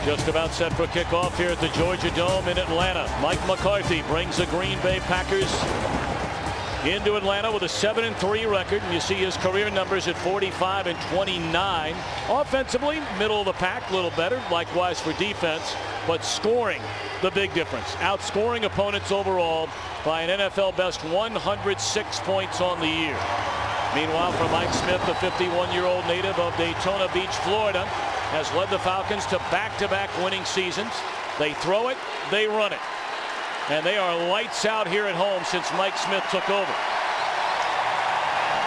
Just about set for kickoff here at the Georgia Dome in Atlanta. Mike McCarthy brings the Green Bay Packers into Atlanta with a 7-3 record, and you see his career numbers at 45 and 29. Offensively, middle of the pack, a little better. Likewise for defense, but scoring the big difference. Outscoring opponents overall by an NFL best 106 points on the year. Meanwhile, for Mike Smith, the 51-year-old native of Daytona Beach, Florida, has led the Falcons to back-to-back winning seasons. They throw it, they run it. And they are lights out here at home since Mike Smith took over.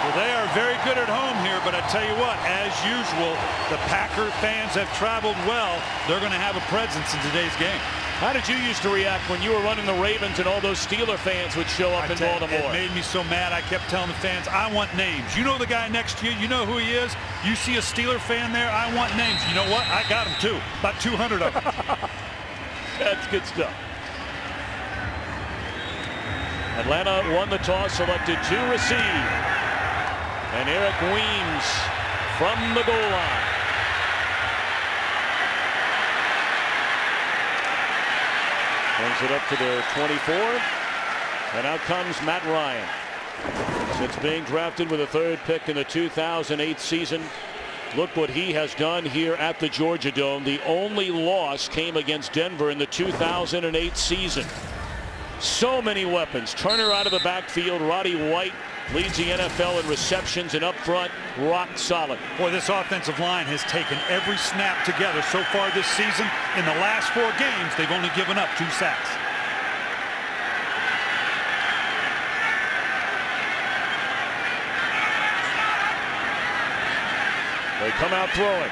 Well, they are very good at home here, but I tell you what, as usual, the Packer fans have traveled well. They're going to have a presence in today's game. How did you used to react when you were running the Ravens and all those Steeler fans would show up in Baltimore? It made me so mad. I kept telling the fans, I want names. You know the guy next to you. You know who he is. You see a Steeler fan there. I want names. You know what? I got them too. About 200 of them. That's good stuff. Atlanta won the toss, selected to receive. And Eric Weems from the goal line. Brings it up to the 24. And out comes Matt Ryan. Since being drafted with a third pick in the 2008 season, look what he has done here at the Georgia Dome. The only loss came against Denver in the 2008 season. So many weapons. Turner out of the backfield. Roddy White leads the NFL in receptions, and up front, rock solid. Boy, this offensive line has taken every snap together so far this season. In the last 4 games, they've only given up 2 sacks. They come out throwing.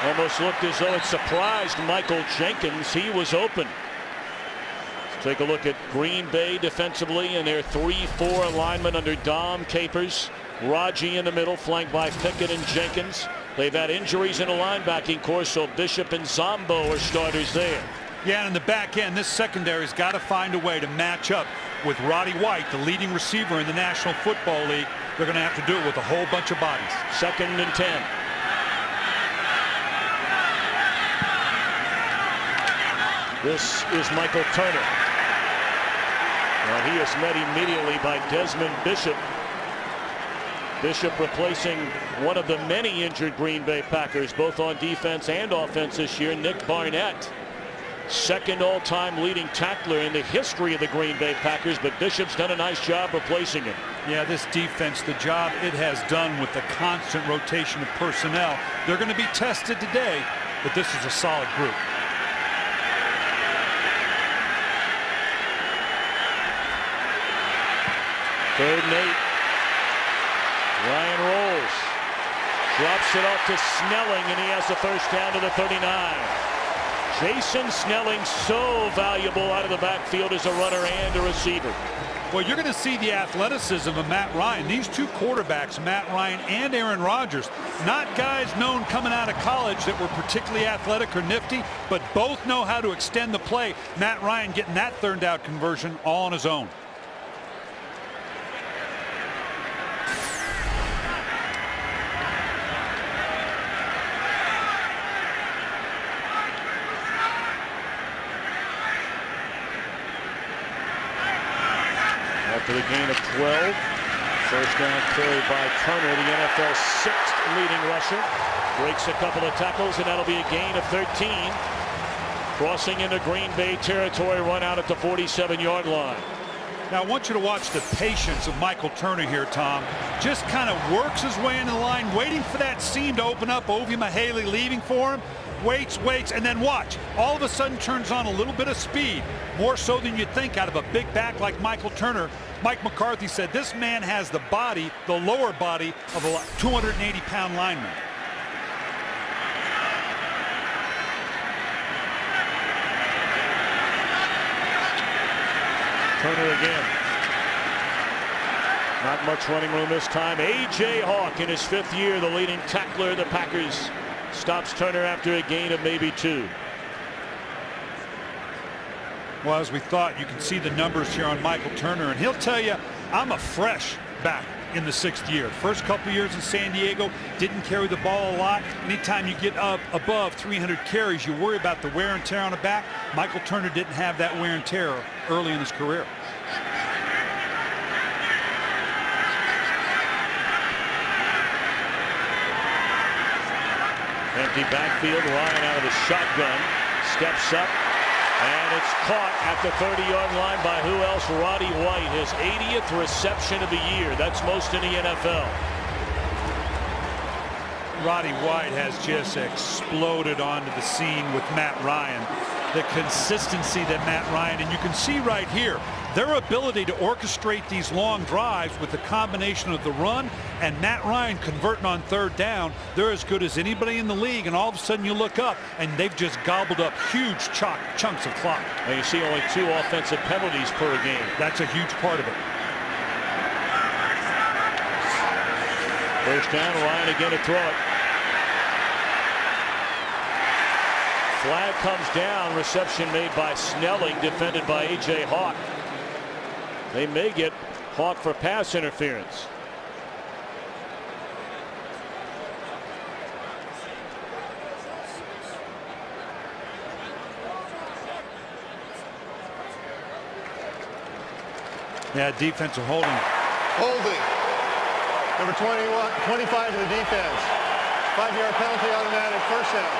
Almost looked as though it surprised Michael Jenkins. He was open. Take a look at Green Bay defensively and their 3-4 alignment under Dom Capers. Raji in the middle, flanked by Pickett and Jenkins. They've had injuries in the linebacking corps, so Bishop and Zombo are starters there. Yeah, and in the back end, this secondary's got to find a way to match up with Roddy White, the leading receiver in the National Football League. They're going to have to do it with a whole bunch of bodies. 2nd and 10. This is Michael Turner. Well, he is met immediately by Desmond Bishop. Bishop replacing one of the many injured Green Bay Packers, both on defense and offense this year, Nick Barnett. 2nd all-time leading tackler in the history of the Green Bay Packers, but Bishop's done a nice job replacing him. Yeah, this defense, the job it has done with the constant rotation of personnel. They're going to be tested today, but this is a solid group. 3rd and 8. Ryan rolls. Drops it off to Snelling, and he has the first down to the 39. Jason Snelling, so valuable out of the backfield as a runner and a receiver. Well, you're going to see the athleticism of Matt Ryan. These 2 quarterbacks, Matt Ryan and Aaron Rodgers, not guys known coming out of college that were particularly athletic or nifty, but both know how to extend the play. Matt Ryan getting that 3rd down conversion all on his own. After the gain of 12, first down carried by Turner, the NFL's 6th leading rusher. Breaks a couple of tackles, and that'll be a gain of 13. Crossing into Green Bay territory, run out at the 47-yard line. Now, I want you to watch the patience of Michael Turner here, Tom. Just kind of works his way into the line, waiting for that seam to open up. Ovie Mahaley leaving for him. Waits, and then watch. All of a sudden turns on a little bit of speed. More so than you'd think out of a big back like Michael Turner. Mike McCarthy said this man has the body, the lower body of a 280-pound lineman. Turner again. Not much running room this time. A.J. Hawk in his 5th year, the leading tackler of the Packers. Stops Turner after a gain of maybe 2. Well, as we thought, you can see the numbers here on Michael Turner, and he'll tell you, I'm a fresh back. in the 6th year. First couple years in San Diego, didn't carry the ball a lot. Anytime you get up above 300 carries, you worry about the wear and tear on the back. Michael Turner didn't have that wear and tear early in his career. Empty backfield. Ryan out of the shotgun. Steps up. And it's caught at the 30-yard line by who else? Roddy White, his 80th reception of the year. That's most in the NFL. Roddy White has just exploded onto the scene with Matt Ryan. The consistency that Matt Ryan, and you can see right here, their ability to orchestrate these long drives with the combination of the run and Matt Ryan converting on 3rd down. They're as good as anybody in the league, and all of a sudden you look up and they've just gobbled up huge chunks of clock. And you see only 2 offensive penalties per game. That's a huge part of it. First down, Ryan again to throw it. Flag comes down. Reception made by Snelling, defended by A.J. Hawk. They may get Hawk for pass interference. Yeah, defensive holding. Holding. Number 21, 25 to the defense. 5-yard penalty, automatic, first down.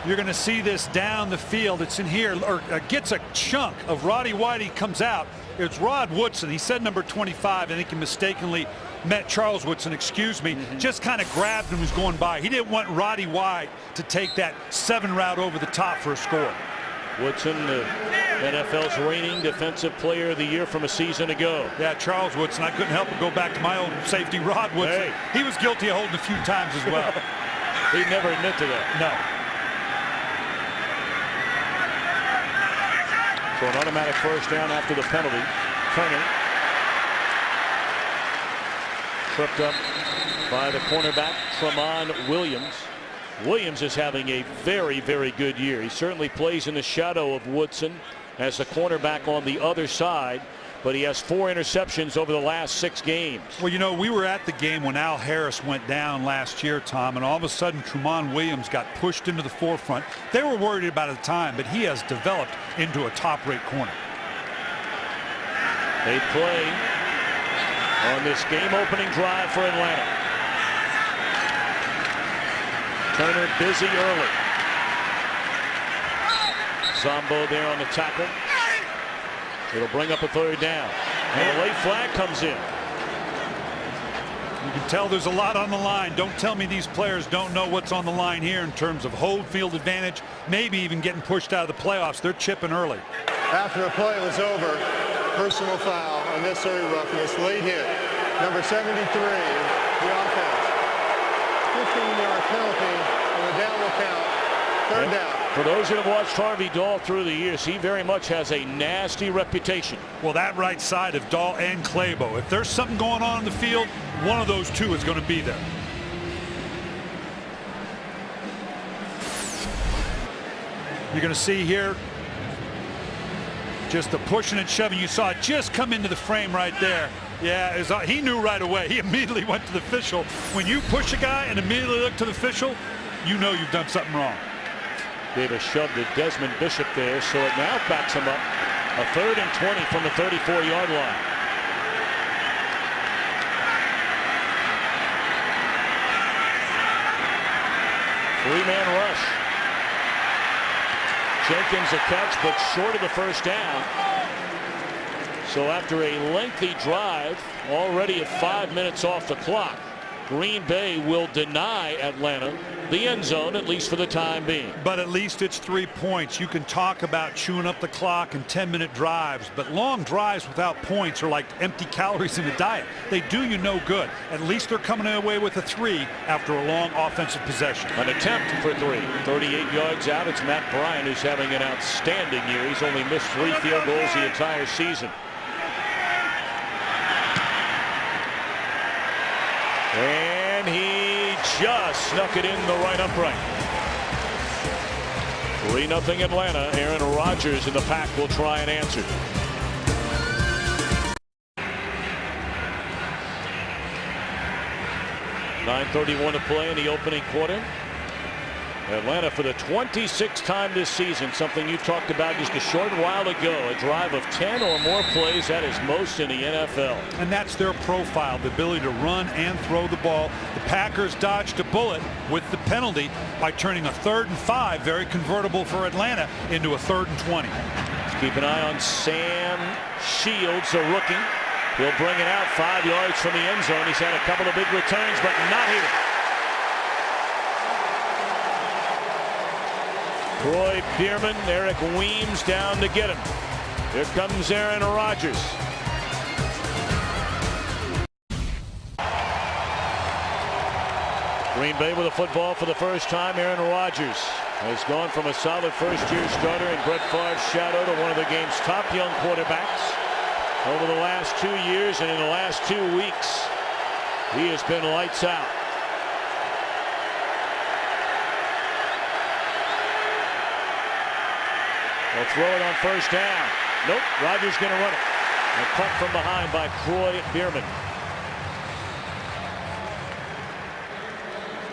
You're going to see this down the field. It's in here, or gets a chunk of Roddy White. He comes out. It's Rod Woodson. He said number 25. I think he mistakenly met Charles Woodson, excuse me. Just kind of grabbed him as going by. He didn't want Roddy White to take that 7 route over the top for a score. Woodson, the NFL's reigning defensive player of the year from a season ago. Yeah, Charles Woodson. I couldn't help but go back to my old safety, Rod Woodson. Hey. He was guilty of holding a few times as well. He'd never admit to that. No. So an automatic first down after the penalty. Turner tripped up by the cornerback, Tramon Williams. Williams is having a very, very good year. He certainly plays in the shadow of Woodson as the cornerback on the other side, but he has 4 interceptions over the last 6 games. Well, you know, we were at the game when Al Harris went down last year, Tom, and all of a sudden Tramon Williams got pushed into the forefront. They were worried about it at the time, but he has developed into a top-rate corner. They play on this game-opening drive for Atlanta. Turner busy early. Zombo there on the tackle. It'll bring up a 3rd down. And a late flag comes in. You can tell there's a lot on the line. Don't tell me these players don't know what's on the line here in terms of home field advantage, maybe even getting pushed out of the playoffs. They're chipping early. After the play was over, personal foul, unnecessary roughness, late hit. Number 73, the offense. 15-yard penalty, and the down will count. 3rd down. For those that have watched Harvey Dahl through the years, he very much has a nasty reputation. Well, that right side of Dahl and Clabo, if there's something going on in the field, one of those two is going to be there. You're going to see here just the pushing and shoving. You saw it just come into the frame right there. Yeah, he knew right away. He immediately went to the official. When you push a guy and immediately look to the official, you know you've done something wrong. Gave a shove to Desmond Bishop there, so it now backs him up. A 3rd and 20 from the 34-yard line. Three-man rush. Jenkins a catch, but short of the first down. So after a lengthy drive, already at 5 minutes off the clock, Green Bay will deny Atlanta the end zone, at least for the time being. But at least it's 3 points. You can talk about chewing up the clock and 10-minute drives, but long drives without points are like empty calories in a diet. They do you no good. At least they're coming away with a 3 after a long offensive possession. An attempt for 3. 38 yards out. It's Matt Bryant who's having an outstanding year. He's only missed 3 field goals the entire season. And he just snuck it in the right upright. 3-0 Atlanta. Aaron Rodgers in the pack will try and answer. 9:31 to play in the opening quarter. Atlanta for the 26th time this season, something you talked about just a short while ago, a drive of 10 or more plays. That is most in the NFL. And that's their profile, the ability to run and throw the ball. The Packers dodged a bullet with the penalty by turning a 3rd and 5, very convertible for Atlanta, into a 3rd and 20. Let's keep an eye on Sam Shields, a rookie. He'll bring it out 5 yards from the end zone. He's had a couple of big returns, but not here. Troy Bierman, Eric Weems down to get him. Here comes Aaron Rodgers. Green Bay with a football for the first time. Aaron Rodgers has gone from a solid first-year starter in Brett Favre's shadow to one of the game's top young quarterbacks over the last 2 years, and in the last 2 weeks, he has been lights out. They'll throw it on first down. Nope, Rodgers going to run it. A cut from behind by Troy Bierman.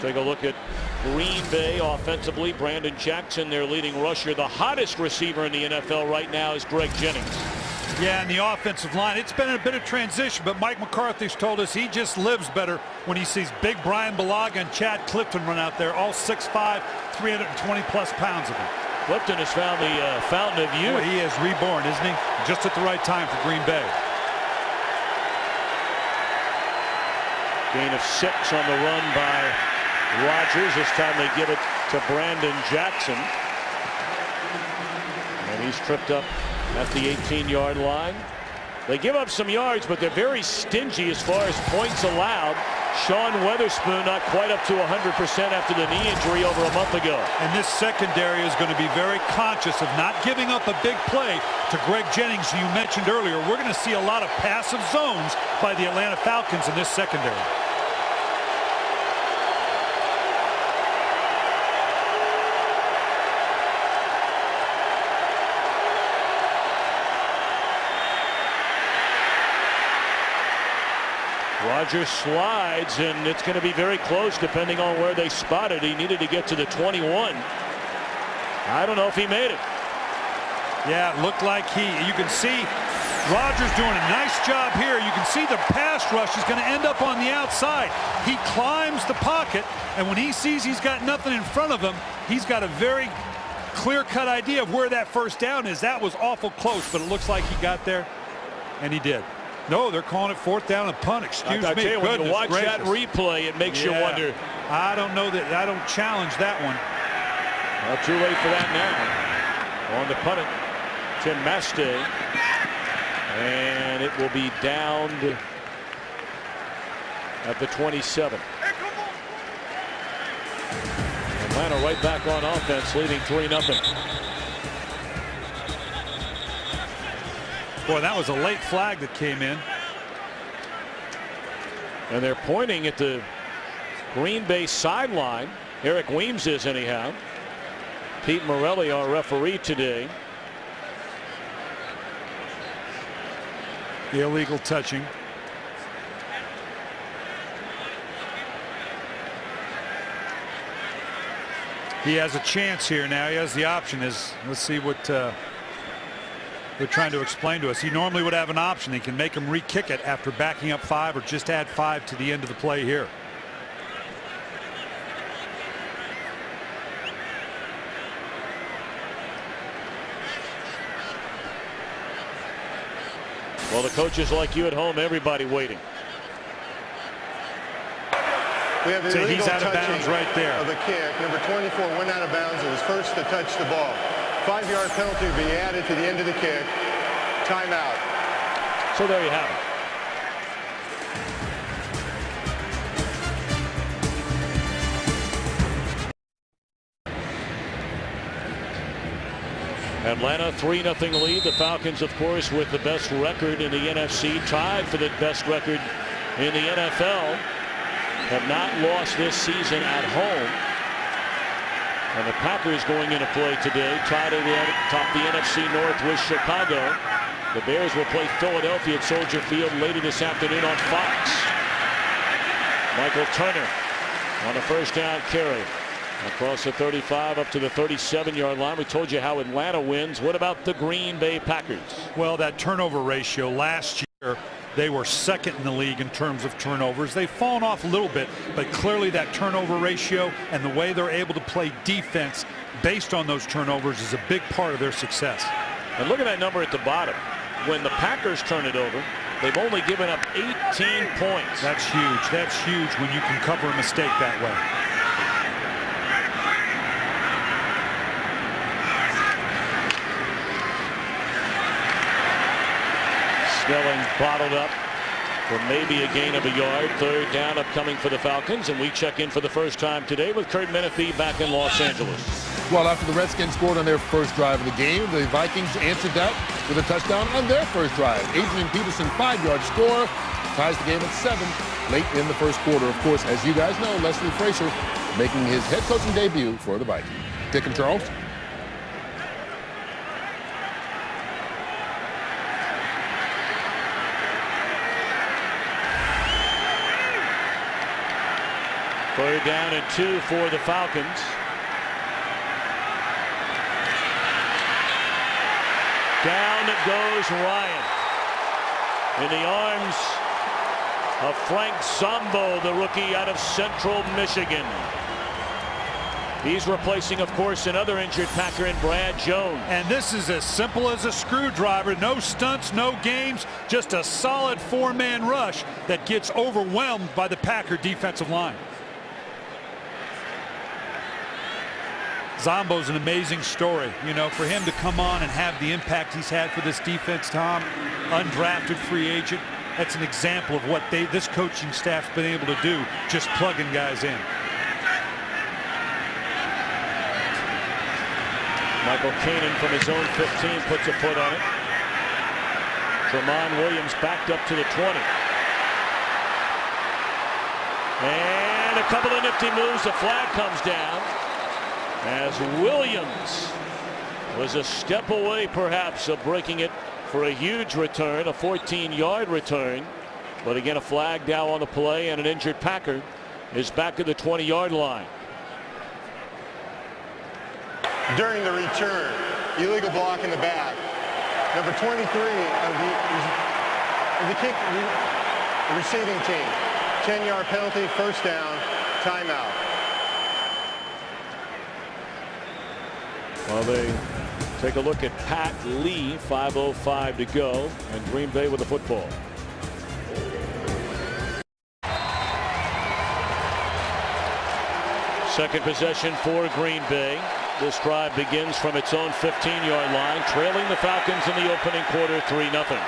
Take a look at Green Bay offensively. Brandon Jackson, their leading rusher. The hottest receiver in the NFL right now is Greg Jennings. Yeah, and the offensive line, it's been a bit of transition, but Mike McCarthy's told us he just lives better when he sees big Brian Bulaga and Chad Clifton run out there, all 6'5", 320-plus pounds of him. Clifton has found the fountain of youth. Boy, he is reborn, isn't he? Just at the right time for Green Bay. Gain of 6 on the run by Rodgers. This time they give it to Brandon Jackson. And he's tripped up at the 18-yard line. They give up some yards, but they're very stingy as far as points allowed. Sean Weatherspoon not quite up to 100% after the knee injury over a month ago. And this secondary is going to be very conscious of not giving up a big play to Greg Jennings, who you mentioned earlier. We're going to see a lot of passive zones by the Atlanta Falcons in this secondary. Rodgers slides, and it's going to be very close depending on where they spot it. He needed to get to the 21. I don't know if he made it. Yeah, it looked like you can see Rodgers doing a nice job here. You can see the pass rush is going to end up on the outside. He climbs the pocket, and when he sees he's got nothing in front of him, he's got a very clear-cut idea of where that first down is. That was awful close, but it looks like he got there, and he did. No, they're calling it 4th down and punt. Excuse me. You, when you watch that replay, it makes you wonder. I don't know that. I don't challenge that one. Well, too late for that now. On the punt it, Tim Mastay, and it will be downed at the 27. Atlanta right back on offense, leading 3-0. Boy, that was a late flag that came in. And they're pointing at the Green Bay sideline. Eric Weems is anyhow. Pete Morelli, our referee today. The illegal touching. He has a chance here now. He has the option. Let's see what they're trying to explain to us. He normally would have an option. He can make him re-kick it after backing up 5 or just add 5 to the end of the play here. Well, the coaches like you at home, everybody waiting. We have the so illegal he's out of bounds right there. Of the kick. Number 24 went out of bounds and was first to touch the ball. 5-yard penalty will be added to the end of the kick. Timeout. So there you have it. Atlanta 3-0 lead. The Falcons, of course, with the best record in the NFC, tied for the best record in the NFL, have not lost this season at home. And the Packers going into play today, tied at top the NFC North with Chicago. The Bears will play Philadelphia at Soldier Field later this afternoon on Fox. Michael Turner on a first down carry across the 35 up to the 37-yard line. We told you how Atlanta wins. What about the Green Bay Packers? Well, that turnover ratio last year, they were second in the league in terms of turnovers. They've fallen off a little bit, but clearly that turnover ratio and the way they're able to play defense based on those turnovers is a big part of their success. And look at that number at the bottom. When the Packers turn it over, they've only given up 18 points. That's huge. That's huge when you can cover a mistake that way. Snelling bottled up for maybe a gain of a yard. Third down upcoming for the Falcons, and we check in for the first time today with Kurt Menefee back in Los Angeles. Well, after the Redskins scored on their first drive of the game, the Vikings answered that with a touchdown on their first drive. Adrian Peterson, 5-yard score, ties the game at 7 late in the first quarter. Of course, as you guys know, Leslie Frazier making his head coaching debut for the Vikings. Dick and Charles. Third down and 2 for the Falcons. Down goes Ryan in the arms of Frank Zombo, the rookie out of Central Michigan. He's replacing, of course, another injured Packer in Brad Jones. And this is as simple as a screwdriver. No stunts, no games, just a solid 4-man rush that gets overwhelmed by the Packer defensive line. Zombo's an amazing story. You know, for him to come on and have the impact he's had for this defense, Tom, undrafted free agent, that's an example of what this coaching staff's been able to do, just plugging guys in. Michael Kanan from his own 15 puts a foot on it. Tramon Williams backed up to the 20. And a couple of nifty moves. The flag comes down as Williams was a step away perhaps of breaking it for a huge return, a 14-yard return. But again, a flag down on the play, and an injured Packer is back at the 20-yard line. During the return, illegal block in the back. Number 23 of the kick receiving team. 10-yard penalty, first down, timeout. Well, they take a look at Pat Lee, 5:05 to go, and Green Bay with the football. Second possession for Green Bay. This drive begins from its own 15-yard line, trailing the Falcons in the opening quarter 3-0.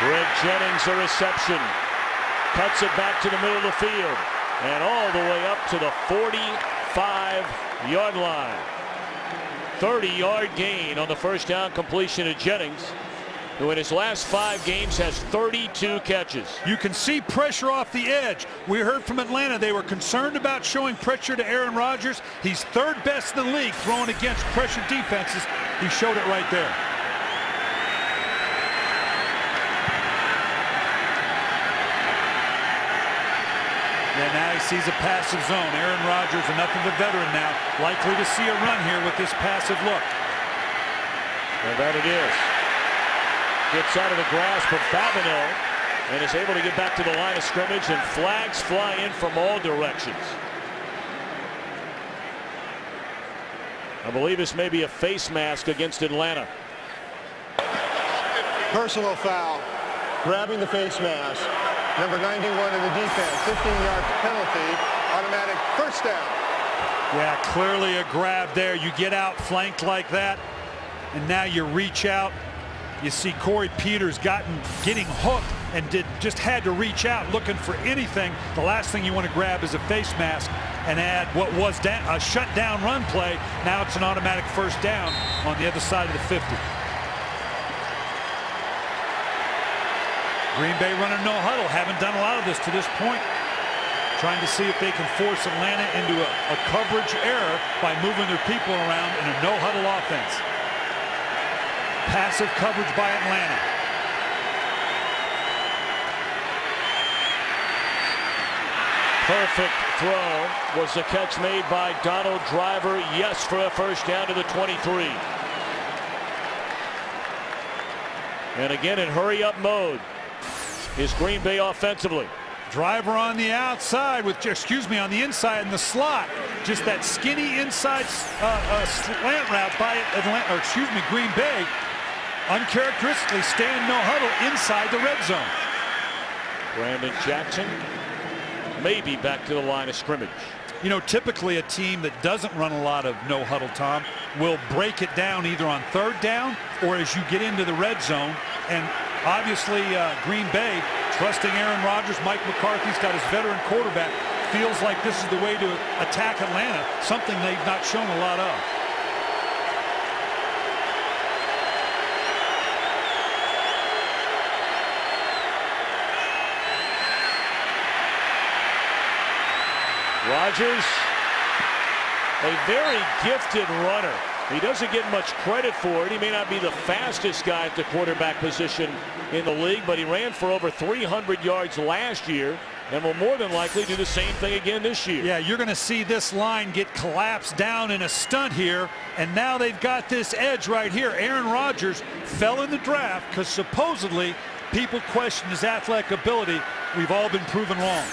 Greg Jennings, a reception, cuts it back to the middle of the field and all the way up to the 45-yard line. 30-yard gain on the first down completion of Jennings, who in his last 5 games has 32 catches. You can see pressure off the edge. We heard from Atlanta they were concerned about showing pressure to Aaron Rodgers. He's third best in the league throwing against pressure defenses. He showed it right there. And now he sees a passive zone. Aaron Rodgers, enough of a veteran now, likely to see a run here with this passive look. And that it is. Gets out of the grasp of Babineau and is able to get back to the line of scrimmage, and flags fly in from all directions. I believe this may be a face mask against Atlanta. Personal foul, grabbing the face mask. Number 91 of the defense, 15-yard penalty, automatic first down. Yeah, clearly a grab there. You get out flanked like that, and now you reach out. You see Corey Peters getting hooked and just had to reach out looking for anything. The last thing you want to grab is a face mask and add what was a shutdown run play. Now it's an automatic first down on the other side of the 50. Green Bay running no huddle. Haven't done a lot of this to this point. trying to see if they can force Atlanta into a coverage error by moving their people around in a no-huddle offense. Passive coverage by Atlanta. Perfect throw was the catch made by Donald Driver. Yes, for a first down to the 23. And again in hurry-up mode is Green Bay offensively. Driver on the outside with, on the inside in the slot. Just that skinny inside slant route by Atlanta, Green Bay. Uncharacteristically staying no huddle inside the red zone. Brandon Jackson maybe back to the line of scrimmage. You know, typically a team that doesn't run a lot of no huddle, Tom, will break it down either on third down or as you get into the red zone. And obviously Green Bay, trusting Aaron Rodgers, Mike McCarthy's got his veteran quarterback, feels like this is the way to attack Atlanta, something they've not shown a lot of. Rodgers, a very gifted runner. He doesn't get much credit for it. He may not be the fastest guy at the quarterback position in the league, but he ran for over 300 yards last year and will more than likely do the same thing again this year. Yeah, you're going to see this line get collapsed down in a stunt here, and now they've got this edge right here. Aaron Rodgers fell in the draft because supposedly people questioned his athletic ability. We've all been proven wrong.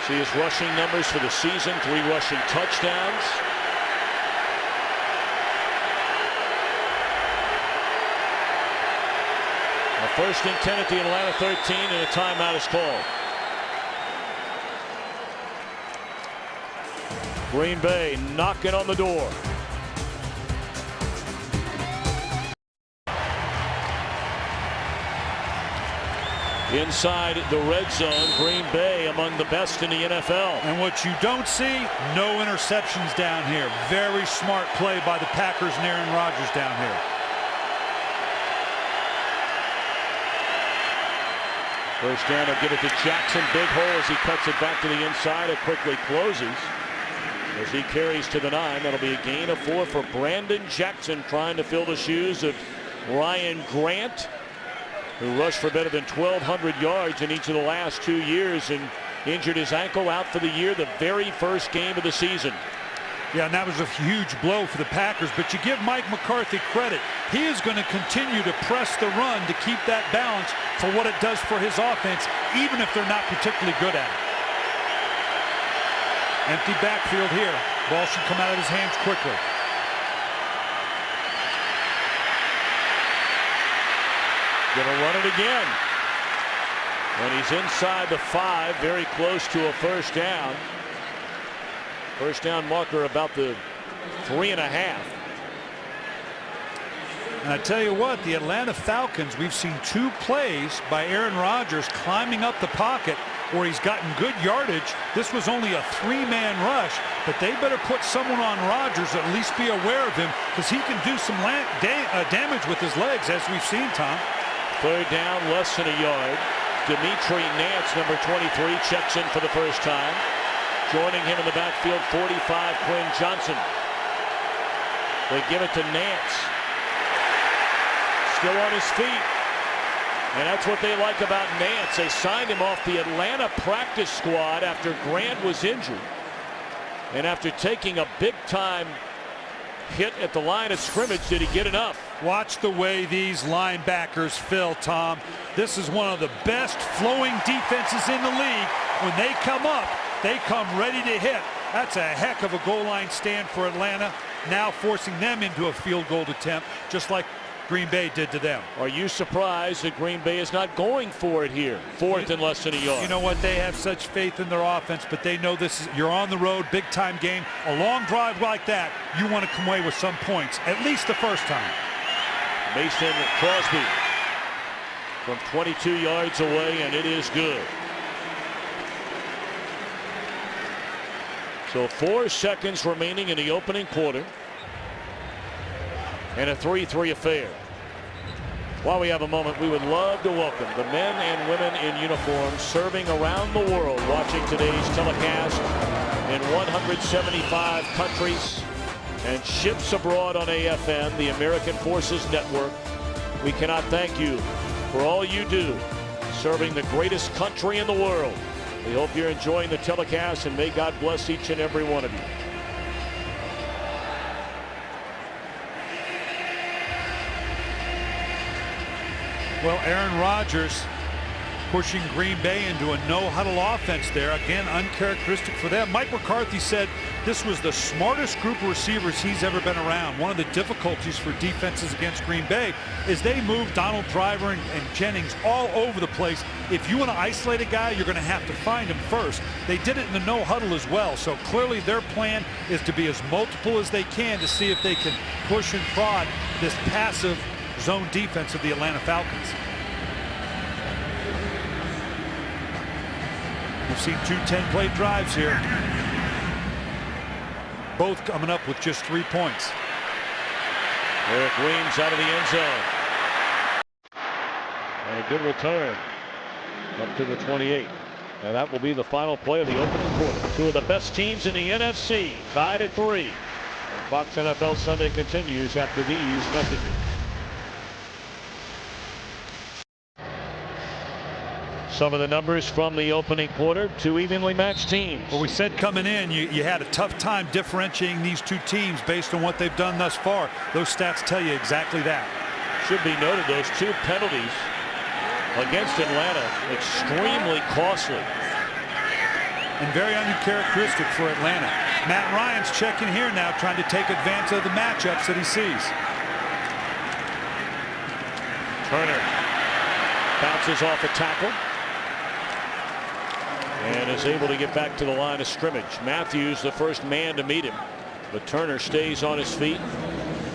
See his rushing numbers for the season, 3 rushing touchdowns. A 1st and 10 at the Atlanta 13, and a timeout is called. Green Bay knocking on the door. Inside the red zone, Green Bay among the best in the NFL. And what you don't see, no interceptions down here. Very smart play by the Packers and Aaron Rodgers down here. First down, will give it to Jackson. Big hole as he cuts it back to the inside. It quickly closes as he carries to the 9. That'll be a gain of 4 for Brandon Jackson, trying to fill the shoes of Ryan Grant, who rushed for better than 1,200 yards in each of the last 2 years and injured his ankle, out for the year, the very first game of the season. Yeah, and that was a huge blow for the Packers, but you give Mike McCarthy credit. He is going to continue to press the run to keep that balance for what it does for his offense, even if they're not particularly good at it. Empty backfield here. Ball should come out of his hands quickly. Gonna run it again. And he's inside the 5, very close to a first down. First down marker about the 3.5. And I tell you what, the Atlanta Falcons, we've seen 2 plays by Aaron Rodgers climbing up the pocket where he's gotten good yardage. This was only a 3-man rush, but they better put someone on Rodgers, at least be aware of him, because he can do some damage with his legs, as we've seen, Tom. Third down, less than a yard. Dimitri Nance, number 23, checks in for the first time. Joining him in the backfield, 45, Quinn Johnson. They give it to Nance. Still on his feet. And that's what they like about Nance. They signed him off the Atlanta practice squad after Grant was injured. And after taking a big-time hit at the line of scrimmage, did he get enough? Watch the way these linebackers fill, Tom. This is one of the best flowing defenses in the league. When they come up, they come ready to hit. That's a heck of a goal line stand for Atlanta, now forcing them into a field goal attempt, just like Green Bay did to them. Are you surprised that Green Bay is not going for it here? 4th and less than a yard. You know what? They have such faith in their offense, but they know this is, you're on the road, big time game. A long drive like that, you want to come away with some points, at least the first time. Mason Crosby from 22 yards away, and it is good. So 4 seconds remaining in the opening quarter. And a 3-3 affair. While we have a moment, we would love to welcome the men and women in uniform serving around the world watching today's telecast in 175 countries and ships abroad on AFN, the American Forces Network. We cannot thank you for all you do serving the greatest country in the world. We hope you're enjoying the telecast, and may God bless each and every one of you. Well, Aaron Rodgers pushing Green Bay into a no-huddle offense there. Again, uncharacteristic for them. Mike McCarthy said this was the smartest group of receivers he's ever been around. One of the difficulties for defenses against Green Bay is they move Donald Driver and Jennings all over the place. If you want to isolate a guy, you're going to have to find him first. They did it in the no-huddle as well. So clearly their plan is to be as multiple as they can to see if they can push and prod this passive zone defense of the Atlanta Falcons. We've seen two 10-play drives here, both coming up with just 3 points. Eric Weems out of the end zone. And a good return up to the 28. And that will be the final play of the opening quarter. Two of the best teams in the NFC, tied at 3. And Fox NFL Sunday continues after these messages. Some of the numbers from the opening quarter, two evenly matched teams. Well, we said coming in, you had a tough time differentiating these two teams based on what they've done thus far. Those stats tell you exactly that. Should be noted, those two penalties against Atlanta, extremely costly. And very uncharacteristic for Atlanta. Matt Ryan's checking here now, trying to take advantage of the matchups that he sees. Turner bounces off a tackle and is able to get back to the line of scrimmage. Matthews, the first man to meet him, but Turner stays on his feet.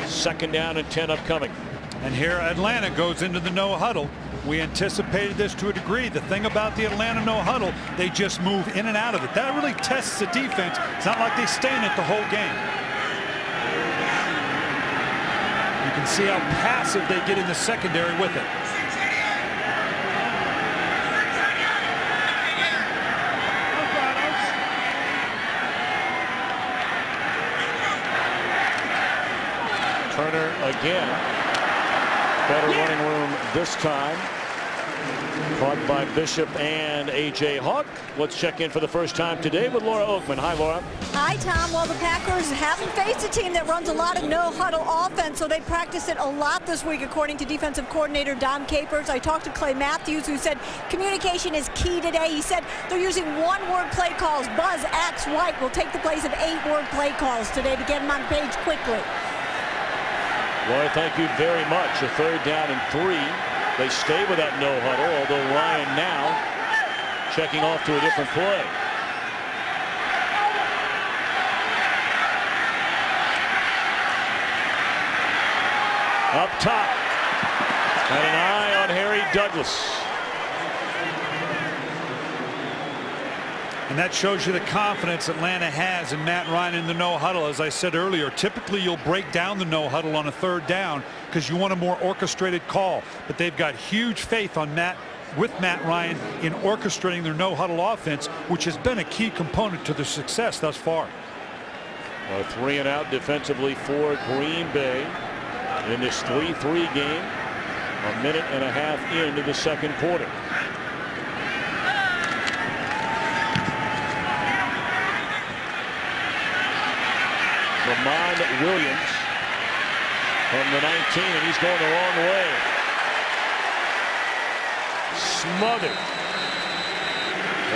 2nd down and 10 upcoming. And here Atlanta goes into the no huddle. We anticipated this to a degree. The thing about the Atlanta no huddle, they just move in and out of it. That really tests the defense. It's not like they stay in it the whole game. You can see how passive they get in the secondary with it. Turner again. Better running room this time. Caught by Bishop and A.J. Hawk. Let's check in for the first time today with Laura Oakman. Hi, Laura. Hi, Tom. Well, the Packers haven't faced a team that runs a lot of no-huddle offense, so they practiced it a lot this week, according to defensive coordinator Dom Capers. I talked to Clay Matthews, who said communication is key today. He said they're using one-word play calls. Buzz, X, White will take the place of 8-word play calls today to get them on page quickly. Laura, thank you very much. A 3rd down and 3. They stay with that no huddle, although Ryan now checking off to a different play. Up top, and an eye on Harry Douglas. And that shows you the confidence Atlanta has in Matt Ryan in the no huddle. As I said earlier, typically you'll break down the no huddle on a 3rd down because you want a more orchestrated call. But they've got huge faith on Matt Ryan in orchestrating their no huddle offense, which has been a key component to their success thus far. A 3-and-out defensively for Green Bay in this 3-3 game. A minute and a half into the 2nd quarter. Ramon Williams from the 19, and he's going the wrong way. Smothered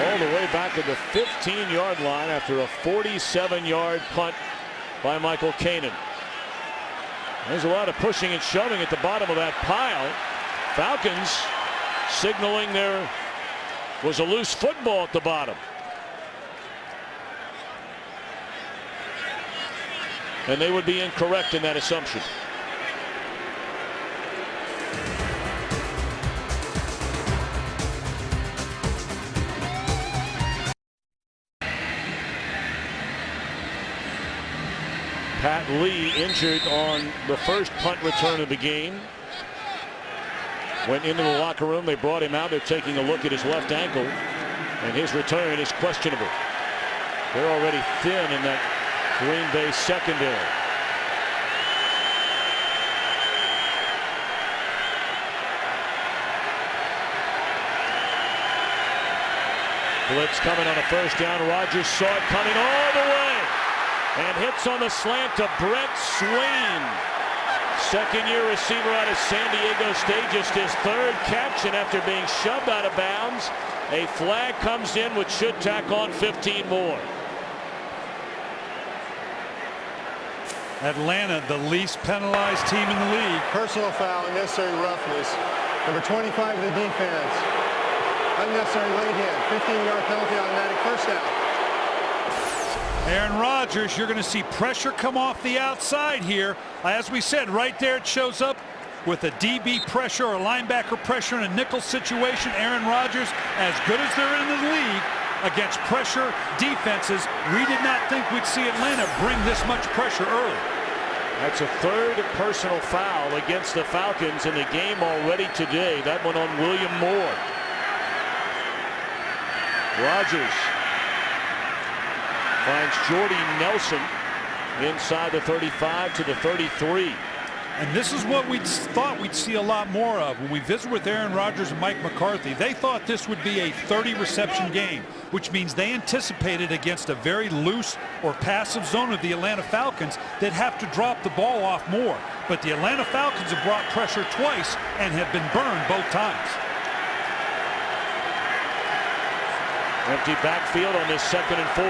all the way back to the 15-yard line after a 47-yard punt by Michael Kanan. There's a lot of pushing and shoving at the bottom of that pile. Falcons signaling there was a loose football at the bottom. And they would be incorrect in that assumption. Pat Lee injured on the first punt return of the game. went into the locker room. They brought him out. They're taking a look at his left ankle, and his return is questionable. They're already thin in that Green Bay secondary. Blitz coming on a first down. Rodgers saw it coming all the way and hits on the slant to Brett Swain. Second-year receiver out of San Diego State, just his third catch, and after being shoved out of bounds, a flag comes in which should tack on 15 more. Atlanta, the least penalized team in the league. Personal foul, unnecessary roughness. Number 25 of the defense. Unnecessary late hit. 15-yard penalty, automatic first down. Aaron Rodgers, you're going to see pressure come off the outside here. As we said, right there it shows up with a DB pressure or linebacker pressure in a nickel situation. Aaron Rodgers, as good as they're in the league against pressure defenses, we did not think we'd see Atlanta bring this much pressure early. That's a third personal foul against the Falcons in the game already today. That one on William Moore. Rodgers finds Jordy Nelson inside the 35 to the 33. And this is what we thought we'd see a lot more of. When we visited with Aaron Rodgers and Mike McCarthy, they thought this would be a 30-reception game, which means they anticipated against a very loose or passive zone of the Atlanta Falcons, they'd have to drop the ball off more. But the Atlanta Falcons have brought pressure twice and have been burned both times. Empty backfield on this 2nd and 4.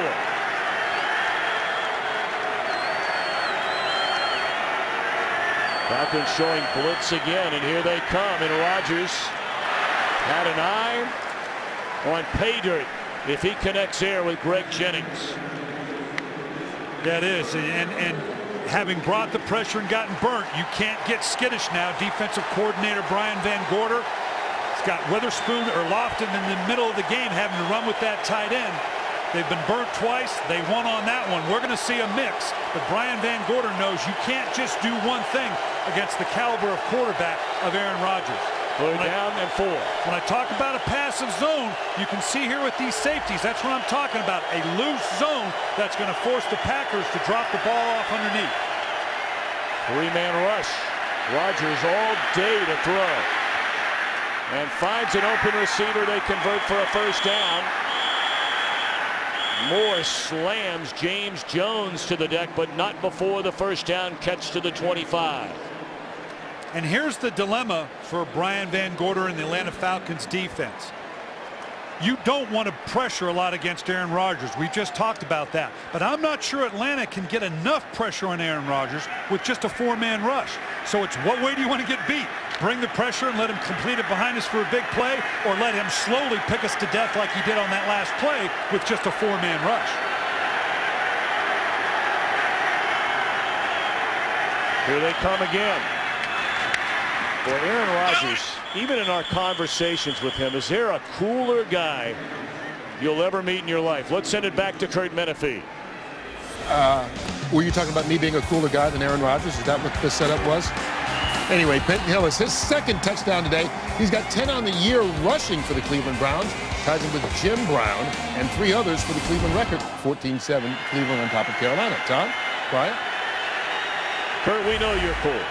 Falcons showing blitz again, and here they come. And Rodgers had an eye on pay dirt if he connects here with Greg Jennings. That is, and having brought the pressure and gotten burnt, you can't get skittish now. Defensive coordinator Brian Van Gorder got Witherspoon or Lofton in the middle of the game having to run with that tight end. They've been burnt twice. They won on that one. We're going to see a mix. But Brian Van Gorder knows you can't just do one thing against the caliber of quarterback of Aaron Rodgers. Third down and 4. When I talk about a passive zone, you can see here with these safeties, that's what I'm talking about. A loose zone that's going to force the Packers to drop the ball off underneath. 3-man rush. Rodgers all day to throw. And finds an open receiver. They convert for a first down. Moore slams James Jones to the deck, but not before the first down catch to the 25. And here's the dilemma for Brian Van Gorder and the Atlanta Falcons defense. You don't want to pressure a lot against Aaron Rodgers. We just talked about that. But I'm not sure Atlanta can get enough pressure on Aaron Rodgers with just a 4-man rush. So it's what way do you want to get beat? Bring the pressure and let him complete it behind us for a big play, or let him slowly pick us to death like he did on that last play with just a 4-man rush. Here they come again. For Aaron Rodgers, even in our conversations with him, is there a cooler guy you'll ever meet in your life? Let's send it back to Kurt Menefee. Were you talking about me being a cooler guy than Aaron Rodgers? Is that what the setup was? Anyway, Benton Hillis, his 2nd touchdown today. He's got 10 on the year rushing for the Cleveland Browns. Ties him with Jim Brown and 3 others for the Cleveland record. 14-7, Cleveland on top of Carolina. Tom? Brian? Kurt, we know you're cool.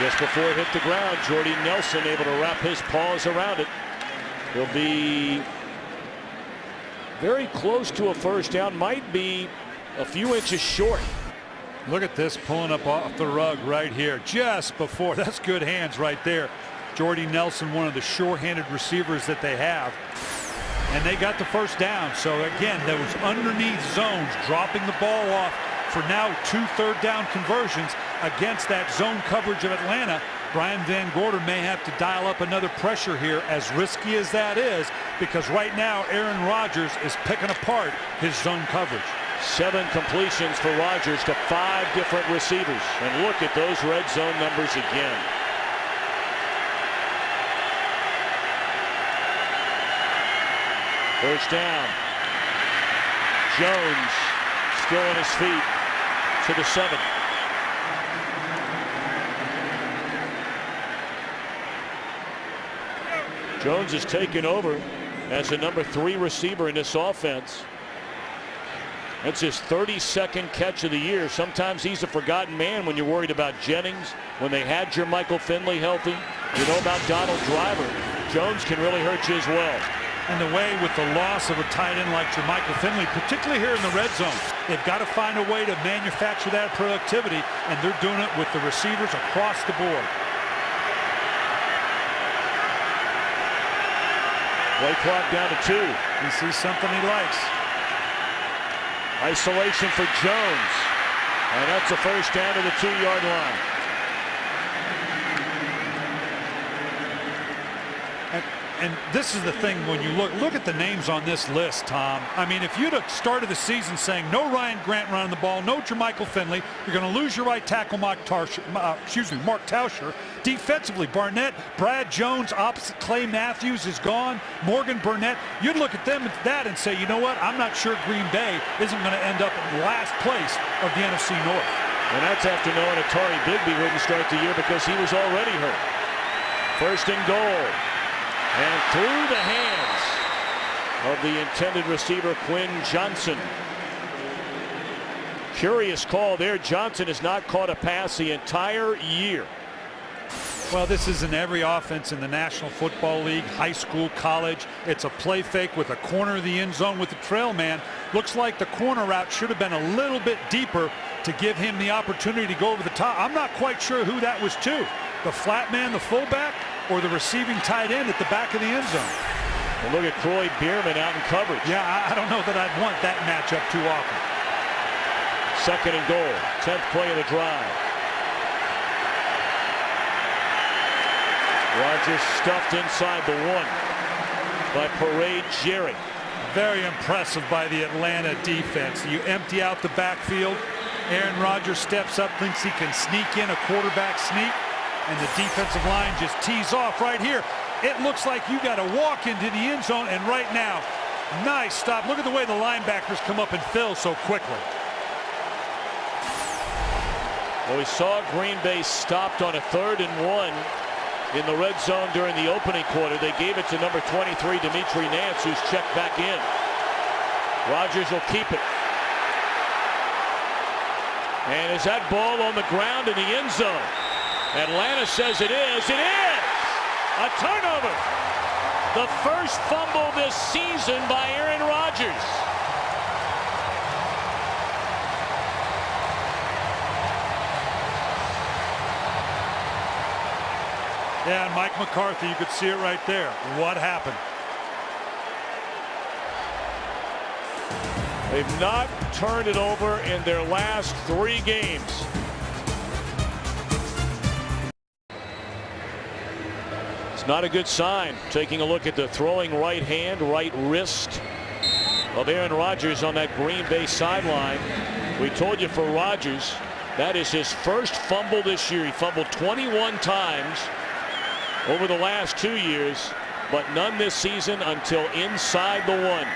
Just before it hit the ground, Jordy Nelson able to wrap his paws around it. He'll be very close to a first down, might be a few inches short. Look at this, pulling up off the rug right here just before. That's good hands right there. Jordy Nelson, one of the sure-handed receivers that they have. And they got the first down. So again, those underneath zones, dropping the ball off for now 2 third-down conversions against that zone coverage of Atlanta. Brian Van Gorder may have to dial up another pressure here, as risky as that is, because right now Aaron Rodgers is picking apart his zone coverage. 7 completions for Rodgers to 5 different receivers. And look at those red zone numbers again. First down. Jones still on his feet to the 7. Jones has taken over as the number 3 receiver in this offense. That's his 32nd catch of the year. Sometimes he's a forgotten man when you're worried about Jennings. When they had Jermichael Finley healthy, you know about Donald Driver. Jones can really hurt you as well. And the way with the loss of a tight end like Jermichael Finley, particularly here in the red zone, they've got to find a way to manufacture that productivity, and they're doing it with the receivers across the board. Play clock down to 2. He sees something he likes. Isolation for Jones. And that's a first down to the 2-yard line. And this is the thing, when you look at the names on this list, Tom. I mean, if you'd have started the season saying no Ryan Grant running the ball, no Jermichael Finley, you're going to lose your right tackle, Mark Tauscher. Defensively, Barnett, Brad Jones, opposite Clay Matthews is gone. Morgan Burnett. You'd look at them at that and say, you know what? I'm not sure Green Bay isn't going to end up in last place of the NFC North. And that's after knowing Atari Bigby wouldn't start the year because he was already hurt. First and goal. And through the hands of the intended receiver, Quinn Johnson. Curious call there. Johnson has not caught a pass the entire year. Well, this is in every offense in the National Football League, high school, college. It's a play fake with a corner of the end zone with the trail man. Looks like the corner route should have been a little bit deeper to give him the opportunity to go over the top. I'm not quite sure who that was to. The flat man, the fullback, or the receiving tight end at the back of the end zone. Well, look at Croy Bierman out in coverage. Yeah, I don't know that I'd want that matchup too often. Second and goal. 10th play of the drive. Rodgers stuffed inside the 1 by Parade Jerry. Very impressive by the Atlanta defense. You empty out the backfield. Aaron Rodgers steps up, thinks he can sneak in a quarterback sneak, and the defensive line just tees off right here. It looks like you got to walk into the end zone, and right now, nice stop. Look at the way the linebackers come up and fill so quickly. Well, we saw Green Bay stopped on a 3rd and 1 in the red zone during the opening quarter. They gave it to number 23, Dimitri Nance, who's checked back in. Rodgers will keep it. And is that ball on the ground in the end zone? Atlanta says it is. It is! A turnover. The first fumble this season by Aaron Rodgers. Yeah, and Mike McCarthy, you could see it right there. What happened? They've not turned it over in their last 3 games. It's not a good sign. Taking a look at the throwing right hand, right wrist of Aaron Rodgers on that Green Bay sideline. We told you for Rodgers, that is his first fumble this year. He fumbled 21 times over the last 2 years, but none this season until inside the 1.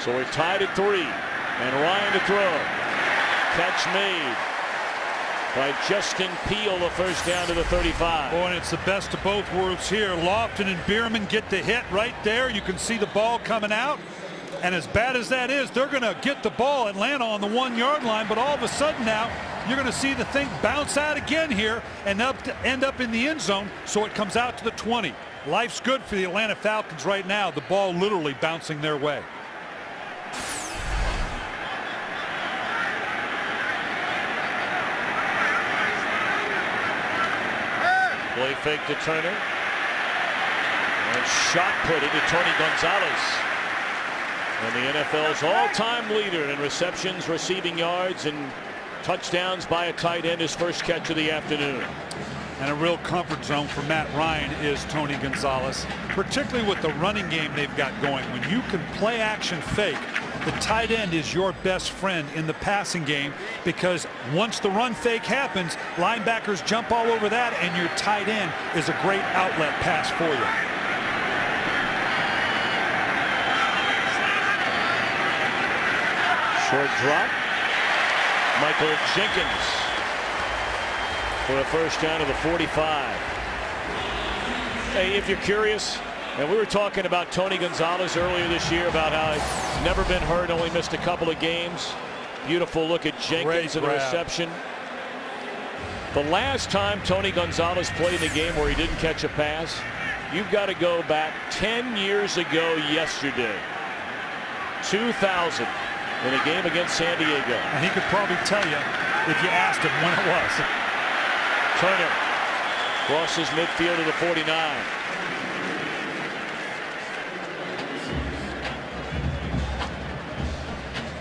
So we're tied at 3, and Ryan to throw. Catch made by Justin Peel, the first down to the 35. Boy, and it's the best of both worlds here. Lofton and Bierman get the hit right there. You can see the ball coming out, and as bad as that is, they're going to get the ball. Atlanta on the 1-yard line, but all of a sudden now, you're going to see the thing bounce out again here and end up in the end zone, so it comes out to the 20. Life's good for the Atlanta Falcons right now. The ball literally bouncing their way. Play fake to Turner. And shot put into Tony Gonzalez. And the NFL's all-time leader in receptions, receiving yards, and touchdowns by a tight end, his first catch of the afternoon. And a real comfort zone for Matt Ryan is Tony Gonzalez, particularly with the running game they've got going. When you can play action fake, the tight end is your best friend in the passing game, because once the run fake happens, linebackers jump all over that, and your tight end is a great outlet pass for you. Short drop. Michael Jenkins for a first down to the 45. Hey, if you're curious, and we were talking about Tony Gonzalez earlier this year about how he's never been hurt, only missed a couple of games. Beautiful look at Jenkins and the reception. The last time Tony Gonzalez played in a game where he didn't catch a pass, you've got to go back 10 years ago yesterday. 2000 in a game against San Diego. And he could probably tell you if you asked him when it was. Turner crosses midfield to the 49.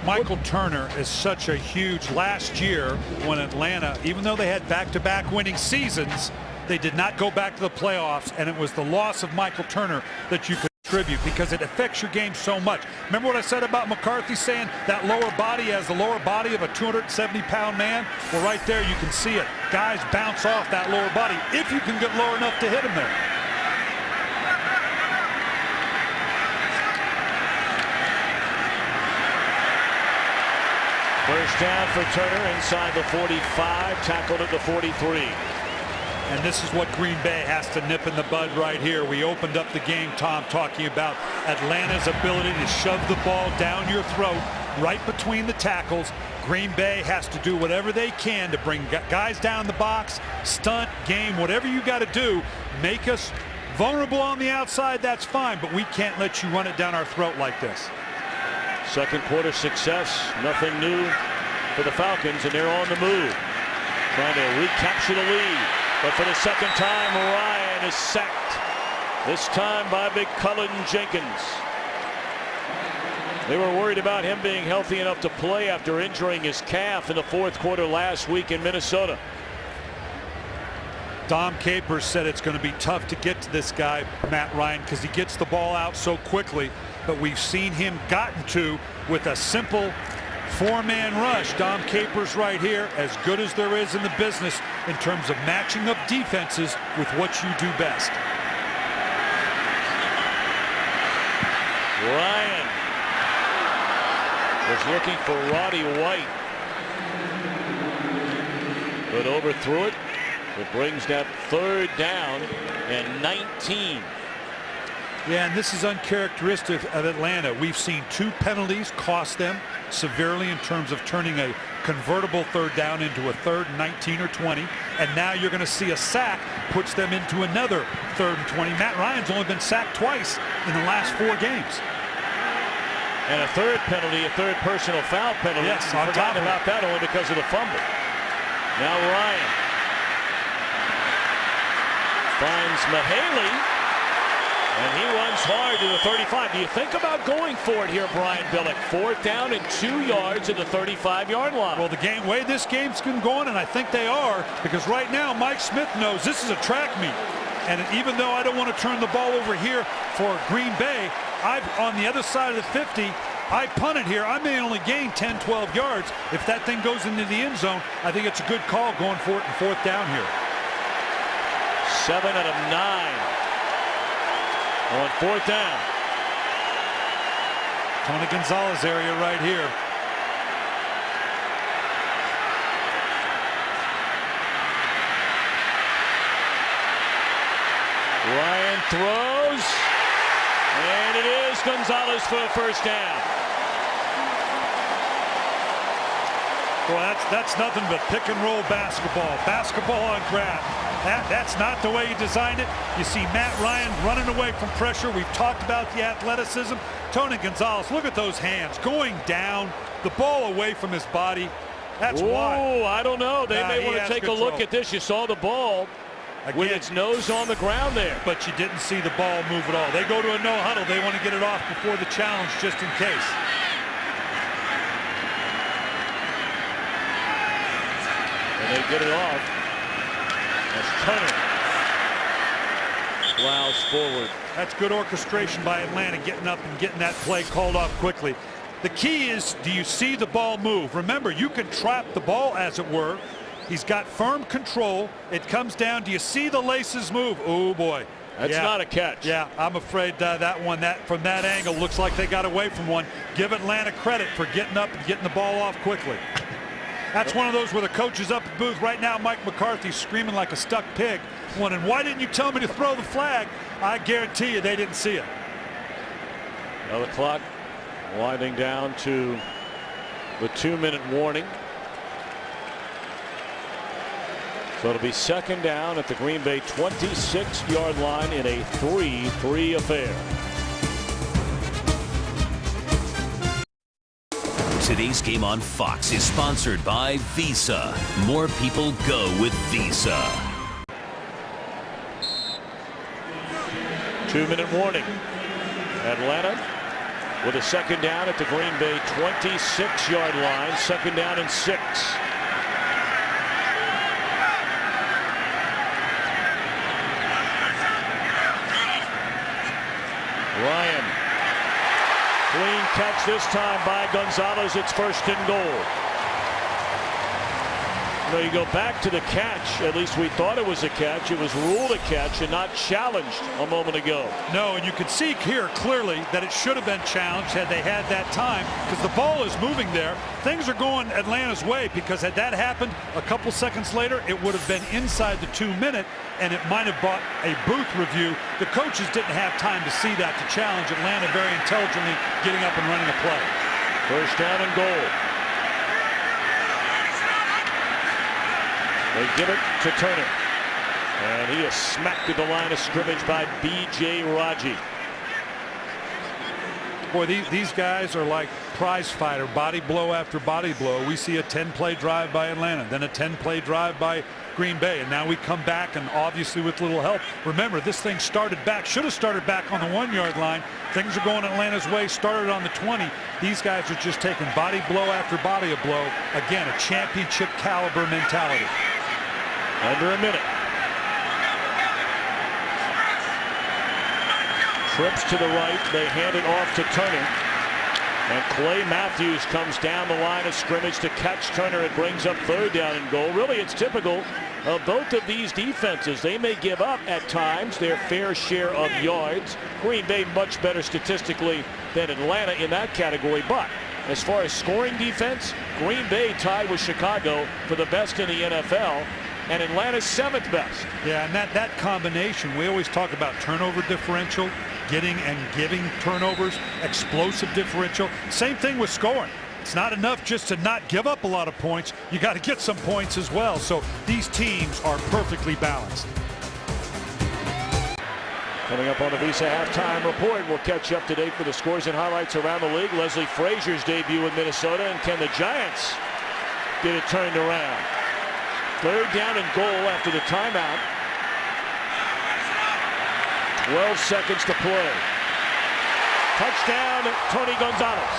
Michael Turner is such a huge. Last year when Atlanta, even though they had back-to-back winning seasons, they did not go back to the playoffs, and it was the loss of Michael Turner that you could attribute because it affects your game so much. Remember what I said about McCarthy saying that lower body has the lower body of a 270-pound man? Well, right there you can see it. Guys bounce off that lower body if you can get low enough to hit him there. First down for Turner inside the 45, tackled at the 43. And this is what Green Bay has to nip in the bud right here. We opened up the game, Tom, talking about Atlanta's ability to shove the ball down your throat right between the tackles. Green Bay has to do whatever they can to bring guys down the box, stunt, game, whatever you got to do. Make us vulnerable on the outside, that's fine, but we can't let you run it down our throat like this. Second quarter success, nothing new for the Falcons, and they're on the move, trying to recapture the lead. But for the second time, Ryan is sacked, this time by big Cullen Jenkins. They were worried about him being healthy enough to play after injuring his calf in the fourth quarter last week in Minnesota. Dom Capers said it's going to be tough to get to this guy, Matt Ryan, because he gets the ball out so quickly. But we've seen him gotten to with a simple four-man rush. Dom Capers right here, as good as there is in the business in terms of matching up defenses with what you do best. Ryan was looking for Roddy White, but overthrew it. It brings that third down and 19. Yeah, and this is uncharacteristic of Atlanta. We've seen two penalties cost them severely in terms of turning a convertible third down into a third and 19 or 20. And now you're going to see a sack puts them into another third and 20. Matt Ryan's only been sacked twice in the last 4 games. And a third penalty, a third personal foul penalty. Yes, I forgot about that only because of the fumble. Now Ryan finds Mahaley. And he runs hard to the 35. Do you think about going for it here, Brian Billick? 4th down and 2 yards at the 35-yard line. Well, the way this game's been going, and I think they are, because right now Mike Smith knows this is a track meet. And even though I don't want to turn the ball over here for Green Bay, on the other side of the 50, I punt it here. I may only gain 10, 12 yards. If that thing goes into the end zone, I think it's a good call going for it in 4th down here. 7 out of 9. On 4th down. Tony Gonzalez area right here. Ryan throws, and it is Gonzalez for a first down. Well, that's nothing but pick and roll basketball. Basketball on ground. That's not the way you designed it. You see Matt Ryan running away from pressure. We've talked about the athleticism. Tony Gonzalez, look at those hands going down, the ball away from his body. That's why. Oh, I don't know. They may want to take a look at this. You saw the ball with its nose on the ground there. But you didn't see the ball move at all. They go to a no huddle. They want to get it off before the challenge just in case. And they get it off. As Turner plows forward. That's good orchestration by Atlanta, getting up and getting that play called off quickly. The key is, do you see the ball move? Remember, you can trap the ball, as it were. He's got firm control. It comes down, do you see the laces move? Oh, boy. That's not a catch. Yeah, I'm afraid that one, from that angle, looks like they got away from one. Give Atlanta credit for getting up and getting the ball off quickly. That's one of those where the coach is up in the booth right now. Mike McCarthy screaming like a stuck pig, wondering, why didn't you tell me to throw the flag? I guarantee you they didn't see it. Now the clock winding down to the 2-minute warning. So it'll be second down at the Green Bay 26-yard line in a 3-3 affair. Today's game on Fox is sponsored by Visa. More people go with Visa. 2-minute warning. Atlanta with a second down at the Green Bay 26-yard line. Second down and 6. Ryan. Clean catch this time by Gonzalez. It's first and goal. Now you go back to the catch. At least we thought it was a catch. It was ruled a catch and not challenged a moment ago. No, and you can see here clearly that it should have been challenged had they had that time, because the ball is moving there. Things are going Atlanta's way, because had that happened a couple seconds later, it would have been inside the 2-minute, and it might have bought a booth review. The coaches didn't have time to see that to challenge Atlanta very intelligently getting up and running a play. First down and goal. They give it to Turner. And he is smacked at the line of scrimmage by B.J. Raji. Boy, these guys are like prize fighter, body blow after body blow. We see a 10-play drive by Atlanta, then a 10-play drive by Green Bay, and now we come back, and obviously with little help. Remember, this thing should have started back on the 1-yard line. Things are going Atlanta's way, started on the 20. These guys are just taking body blow after body of blow. Again, a championship caliber mentality. Under a minute. Trips to the right. They hand it off to Turner. And Clay Matthews comes down the line of scrimmage to catch Turner. It brings up third down and goal. Really, it's typical of both of these defenses. They may give up at times their fair share of yards. Green Bay much better statistically than Atlanta in that category. But as far as scoring defense, Green Bay tied with Chicago for the best in the NFL. And Atlanta's 7th best. Yeah, and that combination, we always talk about turnover differential, getting and giving turnovers, explosive differential. Same thing with scoring. It's not enough just to not give up a lot of points. You got to get some points as well. So these teams are perfectly balanced. Coming up on the Visa halftime report, we'll catch you up to date for the scores and highlights around the league. Leslie Frazier's debut in Minnesota, and can the Giants get it turned around? Third down and goal after the timeout. 12 seconds to play. Touchdown, Tony Gonzalez.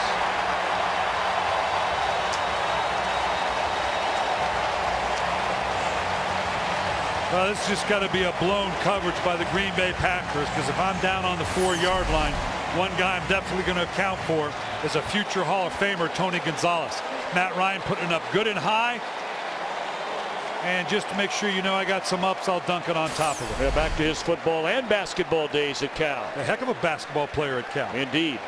Well, this just got to be a blown coverage by the Green Bay Packers, because if I'm down on the 4-yard line, one guy I'm definitely going to account for is a future Hall of Famer, Tony Gonzalez. Matt Ryan putting it up good and high. And just to make sure you know I got some ups, I'll dunk it on top of it. Yeah, back to his football and basketball days at Cal. A heck of a basketball player at Cal. Indeed.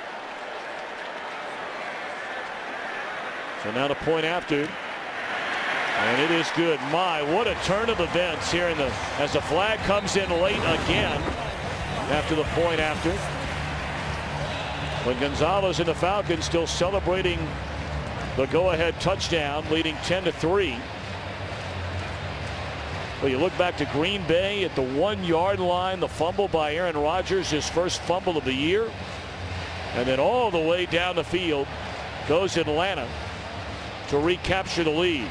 So now the point after. And it is good. My, what a turn of events here as the flag comes in late again after the point after. When Gonzalez and the Falcons still celebrating the go-ahead touchdown, leading 10-3. Well, you look back to Green Bay at the 1-yard line, the fumble by Aaron Rodgers, his first fumble of the year. And then all the way down the field goes Atlanta to recapture the lead.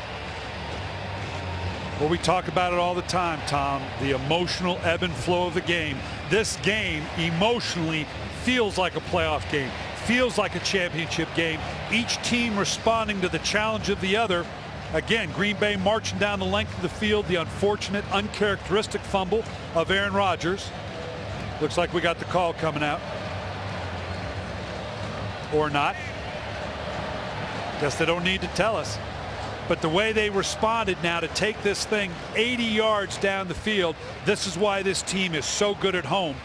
Well, we talk about it all the time, Tom, the emotional ebb and flow of the game. This game emotionally feels like a playoff game, feels like a championship game. Each team responding to the challenge of the other. Again, Green Bay marching down the length of the field. The unfortunate, uncharacteristic fumble of Aaron Rodgers. Looks like we got the call coming out. Or not. Guess they don't need to tell us. But the way they responded now to take this thing 80 yards down the field, this is why this team is so good at home.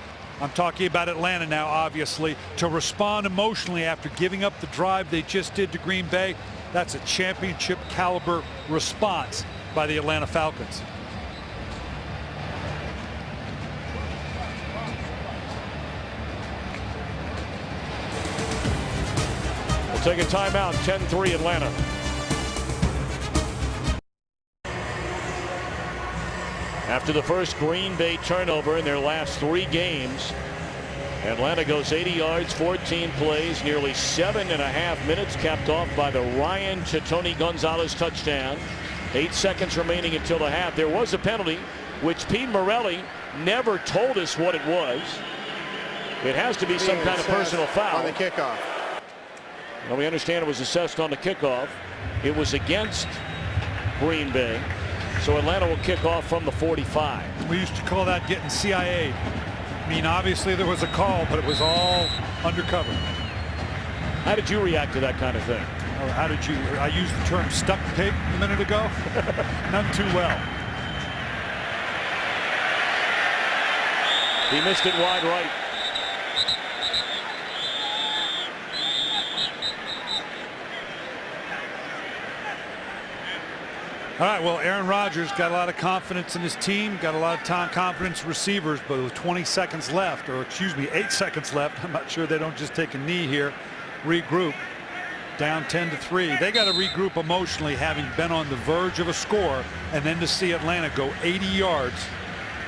I'm talking about Atlanta now, obviously, to respond emotionally after giving up the drive they just did to Green Bay. That's a championship caliber response by the Atlanta Falcons. We'll take a timeout. 10-3 Atlanta. After the first Green Bay turnover in their last 3 games, Atlanta goes 80 yards, 14 plays, nearly 7.5 minutes, capped off by the Ryan to Tony Gonzalez touchdown. 8 seconds remaining until the half. There was a penalty, which Pete Morelli never told us what it was. It has to be some kind of personal foul. On the kickoff. Well, we understand it was assessed on the kickoff. It was against Green Bay. So Atlanta will kick off from the 45. We used to call that getting CIA'd. I mean, obviously there was a call, but it was all undercover. How did you react to that kind of thing? How did you? I used the term stuck pig a minute ago. None too well. He missed it wide right. All right, well, Aaron Rodgers got a lot of confidence in his team, got a lot of confidence in receivers, but with 20 seconds left, or excuse me, 8 seconds left, I'm not sure they don't just take a knee here, regroup, down 10-3. They got to regroup emotionally, having been on the verge of a score, and then to see Atlanta go 80 yards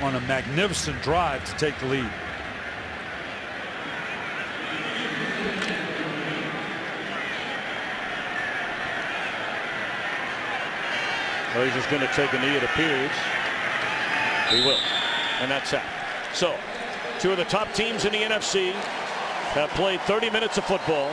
on a magnificent drive to take the lead. Well, he's just going to take a knee, it appears. He will. And that's that. So, 2 of the top teams in the NFC have played 30 minutes of football.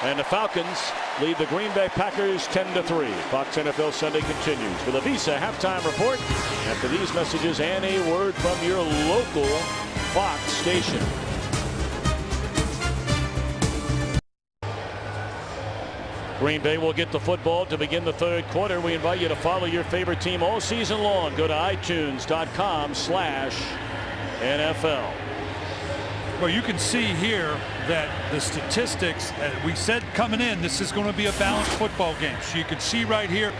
And the Falcons lead the Green Bay Packers 10-3. Fox NFL Sunday continues with a Visa halftime report after these messages and a word from your local Fox station. Green Bay will get the football to begin the 3rd quarter. We invite you to follow your favorite team all season long. Go to iTunes.com/NFL. Well, you can see here that the statistics, we said coming in, this is going to be a balanced football game. So you can see right here,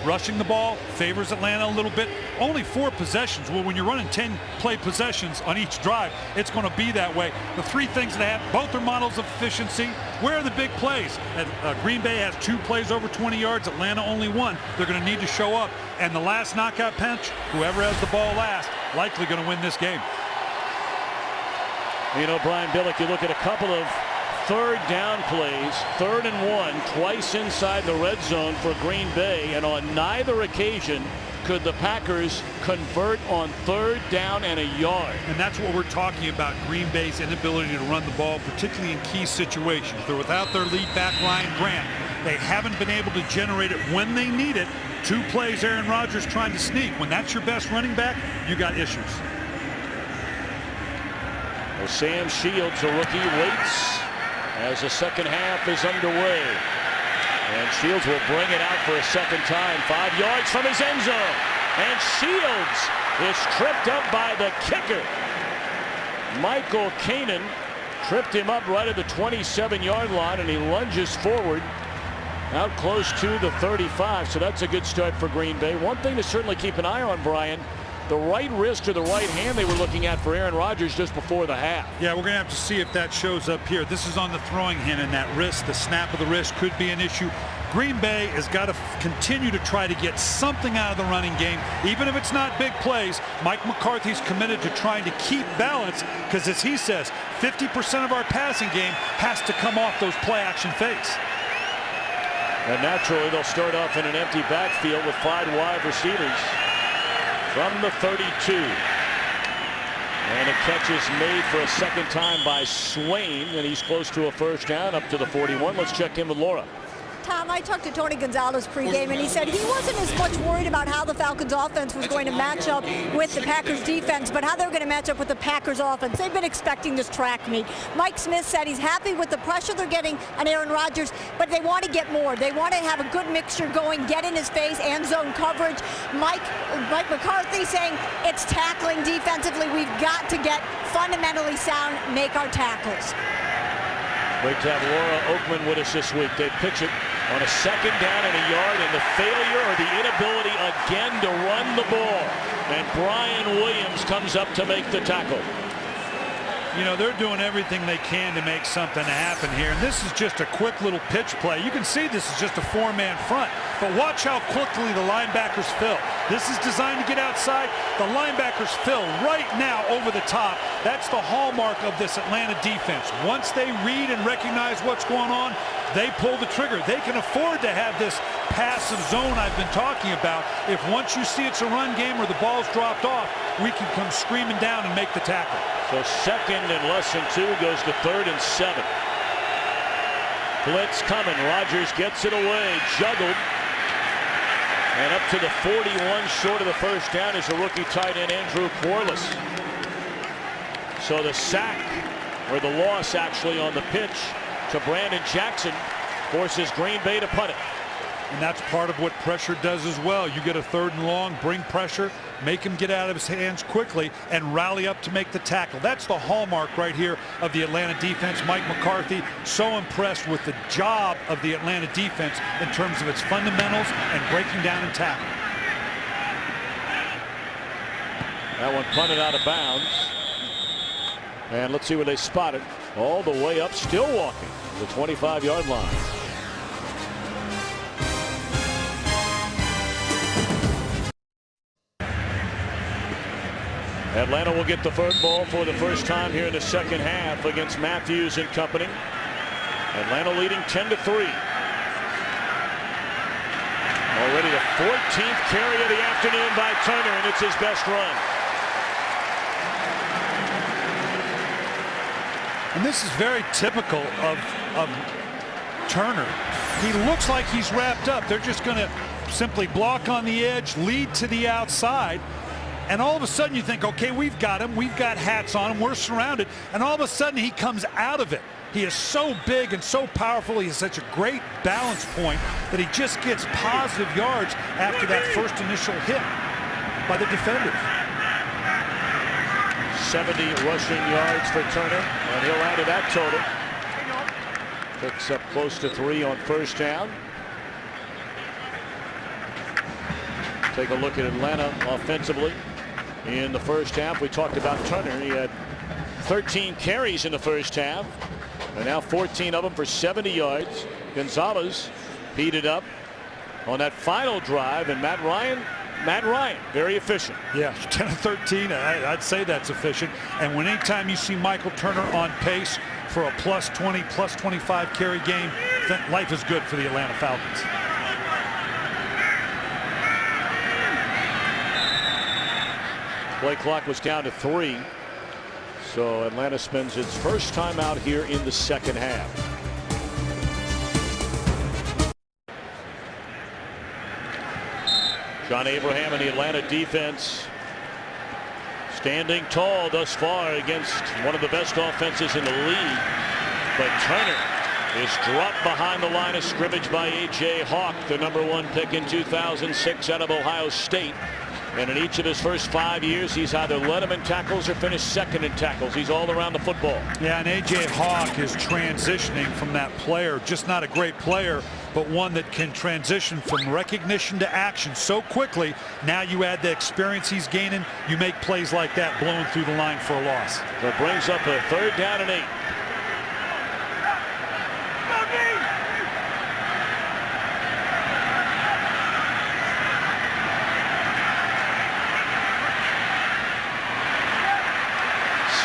rushing the ball favors Atlanta a little bit. Only 4 possessions. Well, when you're running 10 play possessions on each drive, it's going to be that way. The 3 things that have, both are models of efficiency. Where are the big plays? Green Bay has 2 plays over 20 yards. Atlanta only 1. They're going to need to show up. And the last knockout punch, whoever has the ball last, likely going to win this game. You know, Brian Billick, you look at a couple of 3rd down plays, 3rd and 1, twice inside the red zone for Green Bay, and on neither occasion could the Packers convert on 3rd down and a yard. And that's what we're talking about, Green Bay's inability to run the ball, particularly in key situations. They're without their lead back, Ryan Grant. They haven't been able to generate it when they need it. 2 plays, Aaron Rodgers trying to sneak. When that's your best running back, you got issues. Well, Sam Shields, a rookie, waits as the second half is underway. And Shields will bring it out for a second time. 5 yards from his end zone. And Shields is tripped up by the kicker. Michael Kanan tripped him up right at the 27-yard line, and he lunges forward out close to the 35. So that's a good start for Green Bay. One thing to certainly keep an eye on, Brian, the right wrist or the right hand they were looking at for Aaron Rodgers just before the half. Yeah, we're going to have to see if that shows up here. This is on the throwing hand, and that wrist, the snap of the wrist could be an issue. Green Bay has got to continue to try to get something out of the running game, even if it's not big plays. Mike McCarthy's committed to trying to keep balance because, as he says, 50% of our passing game has to come off those play-action fakes. And naturally, they'll start off in an empty backfield with 5 wide receivers. From the 32. And a catch is made for a second time by Swain, and he's close to a first down up to the 41. Let's check in with Laura. Tom, I talked to Tony Gonzalez pregame, and he said he wasn't as much worried about how the Falcons offense was going to match up with the Packers defense, but how they were going to match up with the Packers offense. They've been expecting this track meet. Mike Smith said he's happy with the pressure they're getting on Aaron Rodgers, but they want to get more. They want to have a good mixture going, get in his face and zone coverage. Mike McCarthy saying it's tackling defensively. We've got to get fundamentally sound, make our tackles. Great to have Laura Oakman with us this week. They pitch it on a 2nd down and a yard, and the failure or the inability again to run the ball. And Brian Williams comes up to make the tackle. You know, they're doing everything they can to make something happen here. And this is just a quick little pitch play. You can see this is just a 4-man front. But watch how quickly the linebackers fill. This is designed to get outside. The linebackers fill right now over the top. That's the hallmark of this Atlanta defense. Once they read and recognize what's going on, they pull the trigger. They can afford to have this passive zone I've been talking about. If once you see it's a run game or the ball's dropped off, we can come screaming down and make the tackle. So 2nd and less than 2 goes to 3rd and 7. Blitz coming. Rodgers gets it away. Juggled. And up to the 41, short of the first down, is the rookie tight end Andrew Quarles. So the sack, or the loss actually on the pitch to Brandon Jackson, forces Green Bay to punt it. And that's part of what pressure does as well. You get a 3rd and long, bring pressure, make him get out of his hands quickly, and rally up to make the tackle. That's the hallmark right here of the Atlanta defense. Mike McCarthy, so impressed with the job of the Atlanta defense in terms of its fundamentals and breaking down and tackling. That one punted out of bounds. And let's see where they spot it. All the way up, still walking, the 25-yard line. Atlanta will get the football for the first time here in the 2nd half against Matthews and company. Atlanta leading 10-3. Already the 14th carry of the afternoon by Turner, and it's his best run. And this is very typical of Turner. He looks like he's wrapped up. They're just going to simply block on the edge, lead to the outside. And all of a sudden you think, okay, we've got him. We've got hats on him. We're surrounded. And all of a sudden he comes out of it. He is so big and so powerful. He has such a great balance point that he just gets positive yards after that first initial hit by the defenders. 70 rushing yards for Turner, and he'll add to that total. Picks up close to 3 on first down. Take a look at Atlanta offensively. In the first half, we talked about Turner. He had 13 carries in the first half, and now 14 of them for 70 yards. Gonzalez beat it up on that final drive, and Matt Ryan, very efficient. Yeah, 10 of 13, I'd say that's efficient. And when anytime you see Michael Turner on pace for a plus 20, plus 25 carry game, then life is good for the Atlanta Falcons. Play clock was down to 3. So Atlanta spends its first time out here in the 2nd half. John Abraham and the Atlanta defense standing tall thus far against one of the best offenses in the league. But Turner is dropped behind the line of scrimmage by A.J. Hawk, the #1 pick in 2006 out of Ohio State. And in each of his first 5 years, he's either led them in tackles or finished 2nd in tackles. He's all around the football. Yeah, and A.J. Hawk is transitioning from that player, just not a great player, but one that can transition from recognition to action so quickly. Now you add the experience he's gaining, you make plays like that blowing through the line for a loss. That brings up a 3rd down and 8.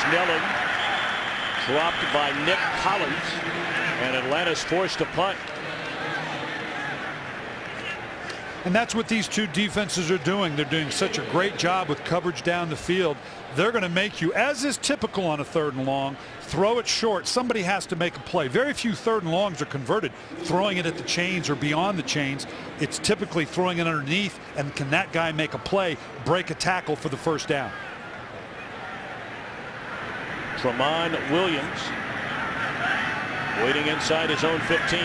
Snelling dropped by Nick Collins, and Atlanta's forced to punt. And that's what these two defenses are doing. They're doing such a great job with coverage down the field. They're going to make you, as is typical on a 3rd and long, throw it short. Somebody has to make a play. Very few 3rd and longs are converted throwing it at the chains or beyond the chains. It's typically throwing it underneath, and can that guy make a play, break a tackle for the 1st down. Tramon Williams waiting inside his own 15.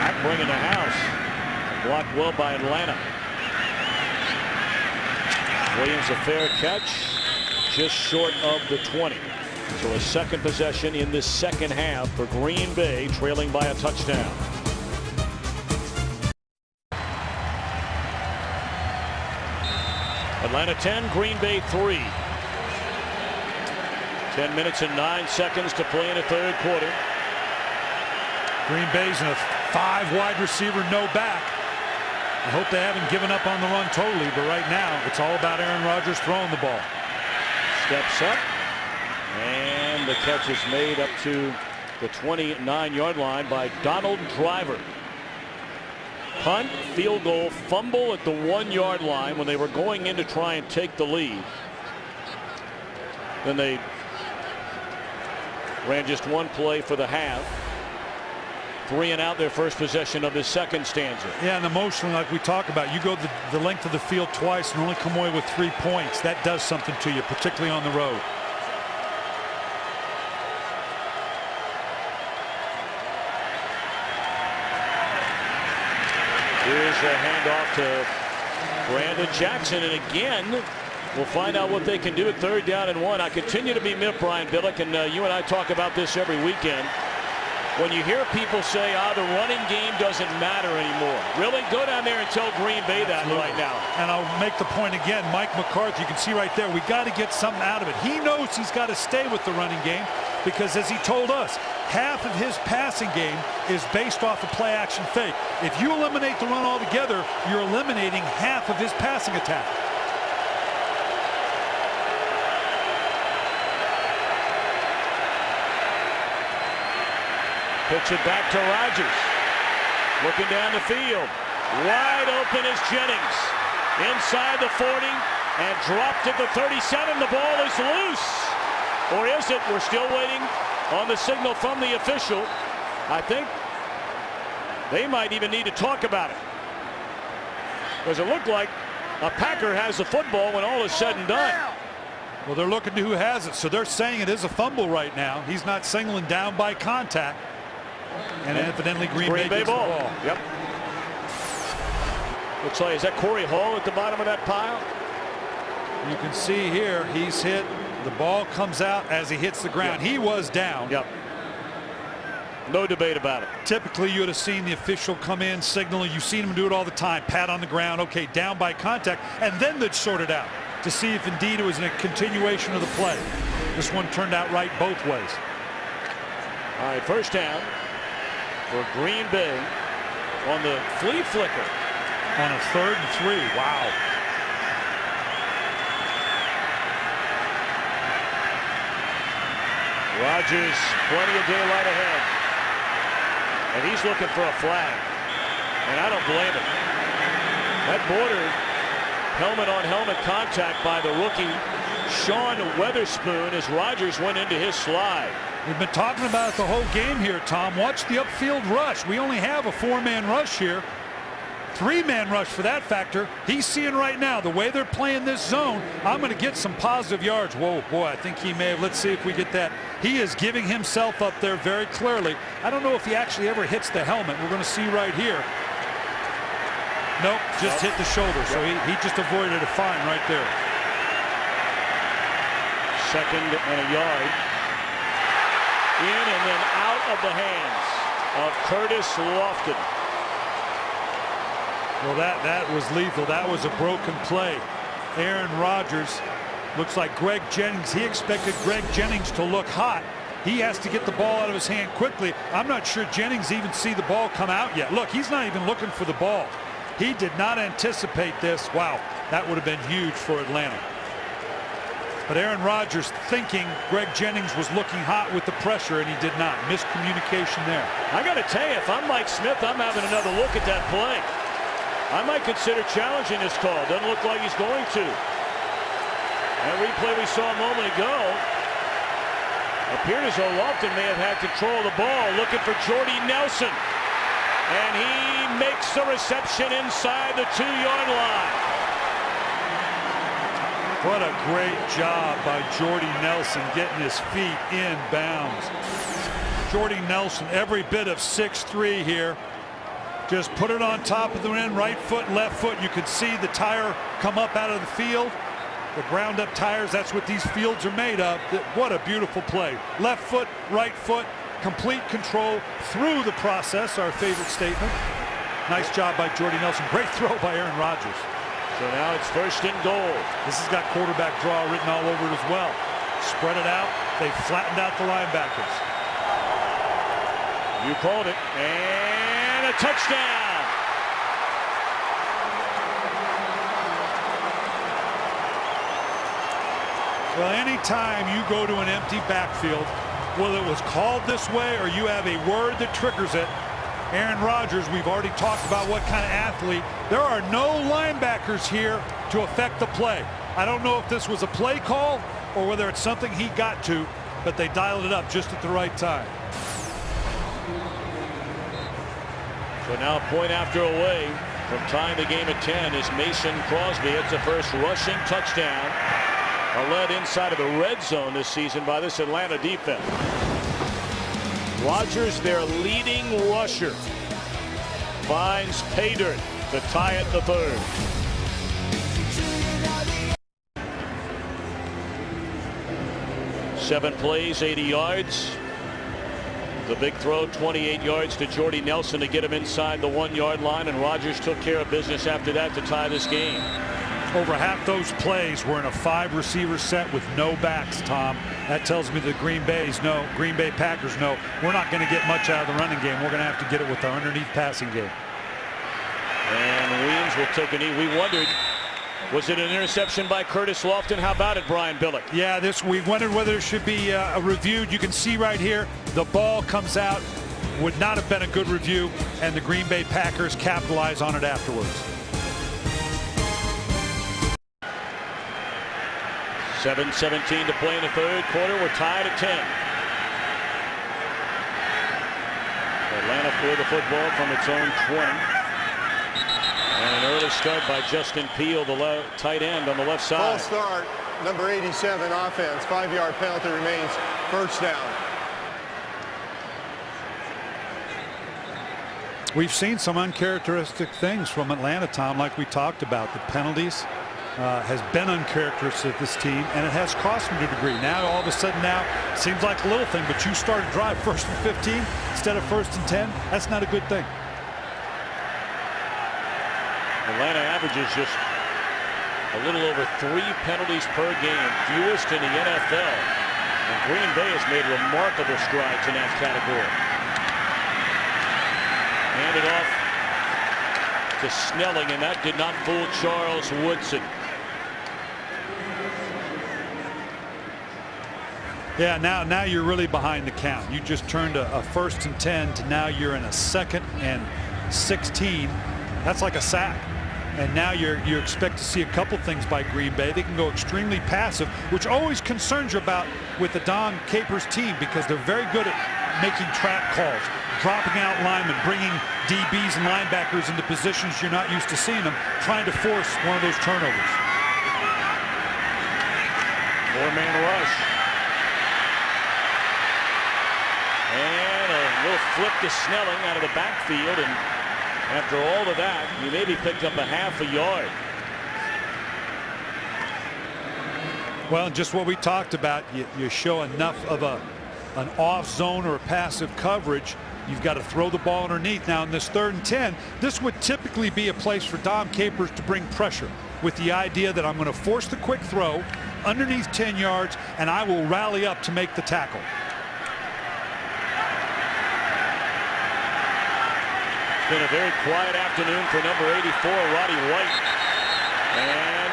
Back bringing the house. Blocked well by Atlanta. Williams a fair catch, just short of the 20. So a 2nd possession in this 2nd half for Green Bay, trailing by a touchdown. Atlanta 10, Green Bay 3. 10 minutes and 9 seconds to play in the 3rd quarter. Green Bay's in a 5 wide receiver, no back. I hope they haven't given up on the run totally, but right now it's all about Aaron Rodgers throwing the ball. Steps up, and the catch is made up to the 29-yard line by Donald Driver. Punt, field goal, fumble at the 1-yard line when they were going in to try and take the lead. Then they ran just one play for the half. 3 and out, their first possession of the 2nd stanza. Yeah, and emotionally, like we talk about, you go the length of the field twice and only come away with 3 points. That does something to you, particularly on the road. Here's a handoff to Brandon Jackson, and again, we'll find out what they can do at 3rd down and 1. I continue to be miffed, Brian Billick, and you and I talk about this every weekend. When you hear people say, the running game doesn't matter anymore. Really? Go down there and tell Green Bay that right now. And I'll make the point again, Mike McCarthy, you can see right there, we got to get something out of it. He knows he's got to stay with the running game because, as he told us, half of his passing game is based off of play action fake. If you eliminate the run altogether, you're eliminating half of his passing attack. Pitch it back to Rodgers. Looking down the field. Wide open is Jennings. Inside the 40 and dropped at the 37. The ball is loose. Or is it? We're still waiting on the signal from the official. I think they might even need to talk about it. Because it looked like a Packer has the football when all is said and done. Well, they're looking to who has it, so they're saying it is a fumble right now. He's not signaling down by contact. And evidently Green Bay gets ball. The ball. Yep. Looks like, is that Corey Hall at the bottom of that pile? You can see here he's hit. The ball comes out as he hits the ground. Yep. He was down. Yep. No debate about it. Typically, you would have seen the official come in, signal. You've seen him do it all the time. Pat on the ground. Okay, down by contact. And then they'd sort it out to see if indeed it was a continuation of the play. This one turned out right both ways. All right, 1st down for Green Bay on the flea flicker. On a 3rd and 3. Wow. Rodgers, plenty of daylight ahead. And he's looking for a flag. And I don't blame him. That bordered helmet-on-helmet contact by the rookie Sean Weatherspoon as Rodgers went into his slide. We've been talking about it the whole game here, Tom. Watch the upfield rush. We only have a 4-man rush here. 3-man rush for that factor. He's seeing right now the way they're playing this zone. I'm going to get some positive yards. Whoa, boy, I think he may have. Let's see if we get that. He is giving himself up there very clearly. I don't know if he actually ever hits the helmet. We're going to see right here. Nope, just hit the shoulder. So he just avoided a fine right there. 2nd and a yard. In and then out of the hands of Curtis Lofton. Well, that was lethal. That was a broken play. Aaron Rodgers looks like Greg Jennings. He expected Greg Jennings to look hot. He has to get the ball out of his hand quickly. I'm not sure Jennings even see the ball come out yet. Look, he's not even looking for the ball. He did not anticipate this. Wow, that would have been huge for Atlanta. But Aaron Rodgers thinking Greg Jennings was looking hot with the pressure, and he did not. Miscommunication there. I got to tell you, if I'm Mike Smith, I'm having another look at that play. I might consider challenging this call. Doesn't look like he's going to. That replay we saw a moment ago appeared as though Lofton may have had control of the ball, looking for Jordy Nelson. And he makes the reception inside the 2-yard line. What a great job by Jordy Nelson getting his feet in bounds. Jordy Nelson, every bit of 6'3" here. Just put it on top of the end, right foot, left foot. You could see the tire come up out of the field. The ground up tires, that's what these fields are made of. What a beautiful play. Left foot, right foot, complete control through the process, our favorite statement. Nice job by Jordy Nelson. Great throw by Aaron Rodgers. So now it's 1st and goal. This has got quarterback draw written all over it as well. Spread it out. They flattened out the linebackers. You called it. And a touchdown. Well, anytime you go to an empty backfield, whether it was called this way or you have a word that triggers it, Aaron Rodgers, we've already talked about what kind of athlete. There are no linebackers here to affect the play. I don't know if this was a play call or whether it's something he got to, but they dialed it up just at the right time. So now a point after away from tying the game at 10 is Mason Crosby. It's the first rushing touchdown led inside of the red zone this season by this Atlanta defense. Rodgers, their leading rusher, finds pay dirt to tie it the 3rd. Seven plays, 80 yards. The big throw, 28 yards to Jordy Nelson to get him inside the 1-yard line, and Rodgers took care of business after that to tie this game. Over half those plays were in a 5-receiver set with no backs, Tom. That tells me the Green Bay Packers know we're not going to get much out of the running game. We're going to have to get it with the underneath passing game. And Williams will take a knee. We wondered, was it an interception by Curtis Lofton? How about it, Brian Billick? Yeah, we wondered whether it should be reviewed. You can see right here, the ball comes out. Would not have been a good review, and the Green Bay Packers capitalize on it afterwards. 7:17 to play in the 3rd quarter. We're tied at 10. Atlanta for the football from its own 20. And an early start by Justin Peele, the tight end on the left side. False start, number 87 offense. 5-yard penalty remains, 1st down. We've seen some uncharacteristic things from Atlanta, Tom, like we talked about. The penalties has been uncharacteristic of this team, and it has cost them to a degree. Now, all of a sudden, now seems like a little thing, but you start a drive 1st and 15 instead of 1st and 10. That's not a good thing. Atlanta averages just a little over 3 penalties per game, fewest in the NFL. And Green Bay has made remarkable strides in that category. Handed off to Snelling, and that did not fool Charles Woodson. Yeah, now you're really behind the count. You just turned a 1st and 10 to now you're in a 2nd and 16. That's like a sack. And now you expect to see a couple things by Green Bay. They can go extremely passive, which always concerns you about with the Dom Capers team, because they're very good at making trap calls, dropping out linemen, bringing DBs and linebackers into positions you're not used to seeing them, trying to force one of those turnovers. 4-man rush. And a little flip to Snelling out of the backfield, and after all of that, you maybe picked up a half a yard. Well, just what we talked about, you show enough of an off zone or a passive coverage, you've got to throw the ball underneath. Now in this 3rd and 10, this would typically be a place for Dom Capers to bring pressure, with the idea that I'm going to force the quick throw underneath 10 yards, and I will rally up to make the tackle. It's been a very quiet afternoon for number 84, Roddy White. And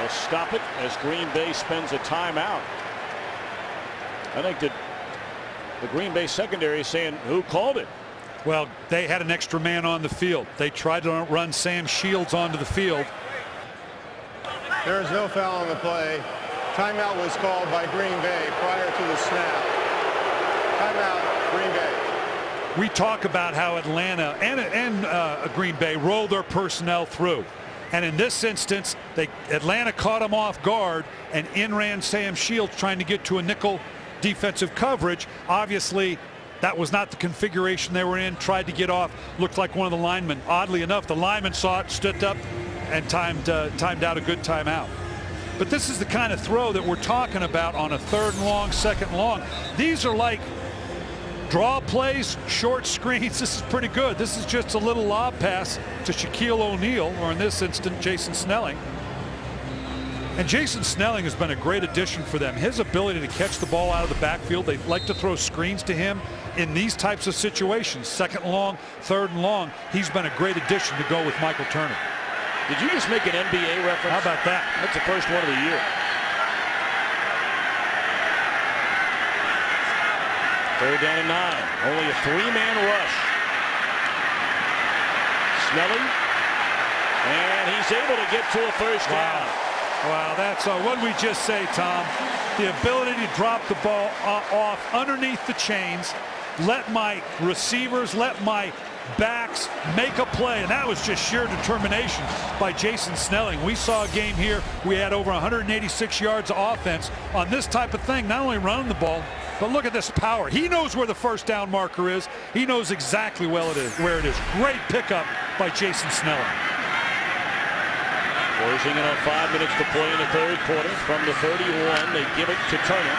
a stop it as Green Bay spends a timeout. I think that the Green Bay secondary is saying, who called it? Well, they had an extra man on the field. They tried to run Sam Shields onto the field. There is no foul on the play. Timeout was called by Green Bay prior to the snap. Timeout, Green Bay. We talk about how Atlanta and Green Bay roll their personnel through. And in this instance, Atlanta caught him off guard and in-ran Sam Shields trying to get to a nickel defensive coverage. Obviously, that was not the configuration they were in. Tried to get off. Looked like one of the linemen. Oddly enough, the lineman saw it, stood up, and timed out a good timeout. But this is the kind of throw that we're talking about on a 3rd and long, 2nd and long. These are like draw plays, short screens. This is pretty good. This is just a little lob pass to Shaquille O'Neal, or in this instant, Jason Snelling. And Jason Snelling has been a great addition for them. His ability to catch the ball out of the backfield, they like to throw screens to him in these types of situations. 2nd and long, 3rd and long. He's been a great addition to go with Michael Turner. Did you just make an NBA reference? How about that? That's the first one of the year. 3rd down and 9. Only a 3-man rush. Snelling. And he's able to get to a first down. Wow, that's what did we just say, Tom? The ability to drop the ball off underneath the chains, let my receivers, let my backs make a play, and that was just sheer determination by Jason Snelling. We saw a game here. We had over 186 yards of offense on this type of thing, not only running the ball, but look at this power. He knows where the first down marker is. He knows exactly where it is. Great pickup by Jason Snelling. Closing in on 5 minutes to play in the 3rd quarter. From the 31, they give it to Turner.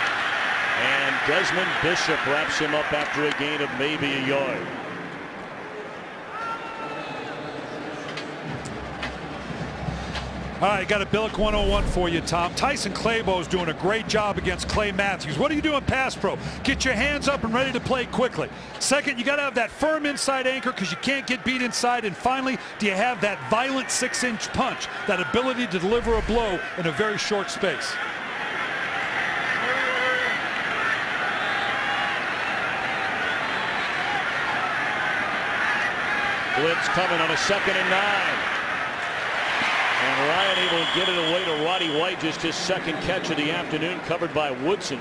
And Desmond Bishop wraps him up after a gain of maybe a yard. All right, got a Billick 101 for you, Tom. Tyson Clabo's doing a great job against Clay Matthews. What are you doing pass pro? Get your hands up and ready to play quickly. Second, you got to have that firm inside anchor because you can't get beat inside. And finally, do you have that violent 6-inch punch, that ability to deliver a blow in a very short space? Blitz coming on a 2nd and 9. And Ryan able to get it away to Roddy White, just his 2nd catch of the afternoon, covered by Woodson.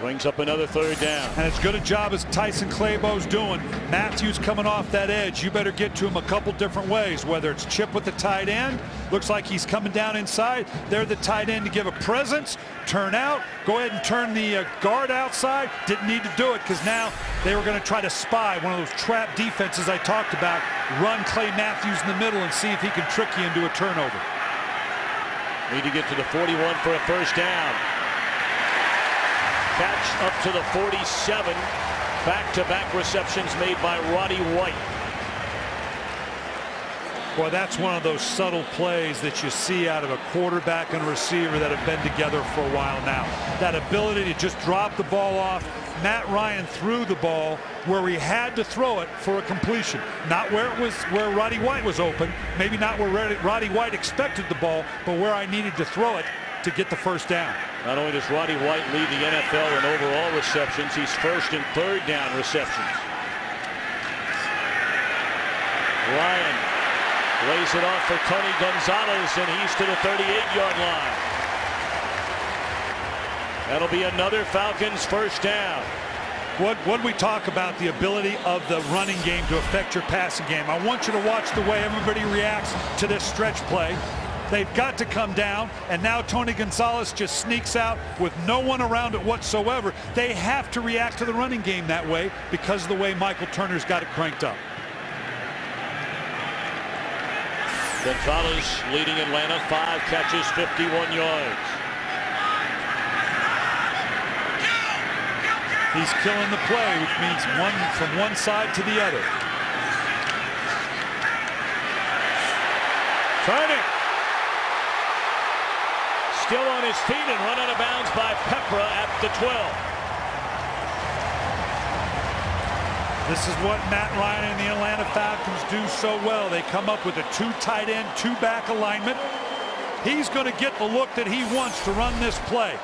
Brings up another 3rd down. And as good a job as Tyson Clabo's doing, Matthews coming off that edge, you better get to him a couple different ways, whether it's chip with the tight end. Looks like he's coming down inside. They're the tight end to give a presence, turn out, go ahead and turn the guard outside. Didn't need to do it because now they were going to try to spy one of those trap defenses I talked about, run Clay Matthews in the middle and see if he can trick you into a turnover. Need to get to the 41 for a first down. Catch up to the 47. Back-to-back receptions made by Roddy White. Boy, that's one of those subtle plays that you see out of a quarterback and a receiver that have been together for a while now. That ability to just drop the ball off. Matt Ryan threw the ball where he had to throw it for a completion. Not where Roddy White was open. Maybe not where Roddy White expected the ball, but where I needed to throw it to get the first down. Not only does Roddy White lead the NFL in overall receptions, he's 1st and 3rd down receptions. Ryan lays it off for Tony Gonzalez, and he's to the 38-yard line. That'll be another Falcons first down. What we talk about the ability of the running game to affect your passing game. I want you to watch the way everybody reacts to this stretch play. They've got to come down, and now Tony Gonzalez just sneaks out with no one around it whatsoever. They have to react to the running game that way because of the way Michael Turner's got it cranked up. Gonzalez leading Atlanta, 5 catches, 51 yards. He's killing the play, which means from one side to the other. Turning. Still on his feet and run out of bounds by Pepra at the 12. This is what Matt Ryan and the Atlanta Falcons do so well. They come up with a 2 tight end, 2 back alignment. He's going to get the look that he wants to run this play.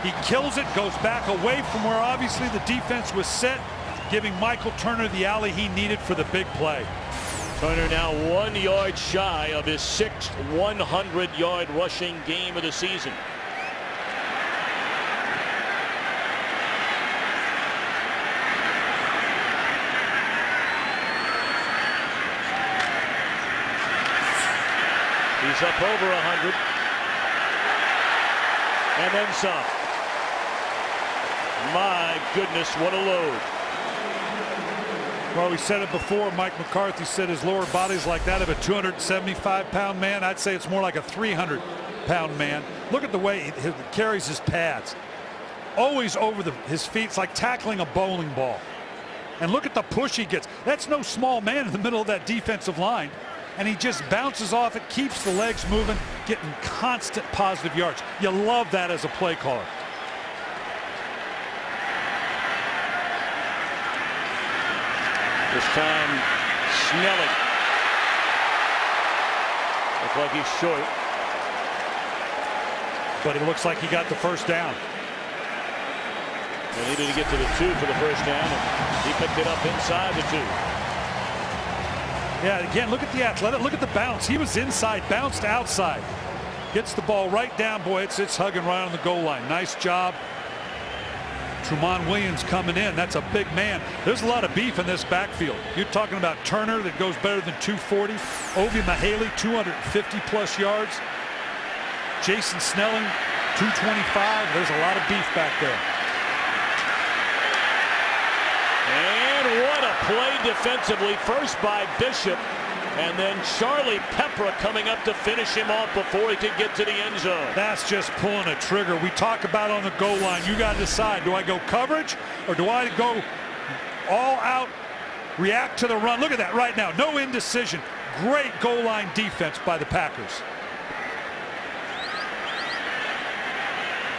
He kills it, goes back away from where obviously the defense was set, giving Michael Turner the alley he needed for the big play. Turner now 1 yard shy of his 6th 100-yard rushing game of the season. He's up over 100. And then some. My goodness, what a load. Well, we said it before. Mike McCarthy said his lower body's like that of a 275-pound man. I'd say it's more like a 300-pound man. Look at the way he carries his pads. Always over his feet. It's like tackling a bowling ball. And look at the push he gets. That's no small man in the middle of that defensive line. And he just bounces off it, keeps the legs moving, getting constant positive yards. You love that as a play caller. This time, Snelling. Looks like he's short. But it looks like he got the first down. They needed to get to the 2 for the first down, and he picked it up inside the 2. Yeah, again, look at the athletic. Look at the bounce. He was inside, bounced outside. Gets the ball right down. Boy, it's hugging right on the goal line. Nice job. Truman Williams coming in. That's a big man. There's a lot of beef in this backfield. You're talking about Turner that goes better than 240. Ovi Mahaley, 250-plus yards. Jason Snelling, 225. There's a lot of beef back there. And what a play defensively. First by Bishop, and then Charlie Pepra coming up to finish him off before he could get to the end zone. That's just pulling a trigger. We talk about on the goal line. You got to decide, do I go coverage or do I go all out, react to the run? Look at that right now. No indecision. Great goal line defense by the Packers.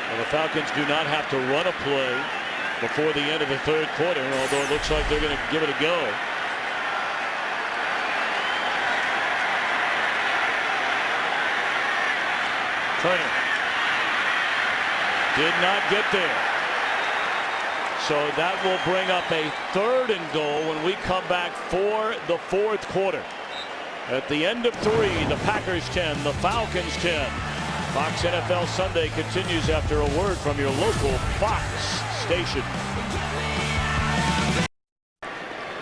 Well, the Falcons do not have to run a play before the end of the 3rd quarter, although it looks like they're going to give it a go. Turner did not get there. So that will bring up a 3rd and goal when we come back for the 4th quarter. At the end of 3, the Packers 10, the Falcons 10. Fox NFL Sunday continues after a word from your local Fox station.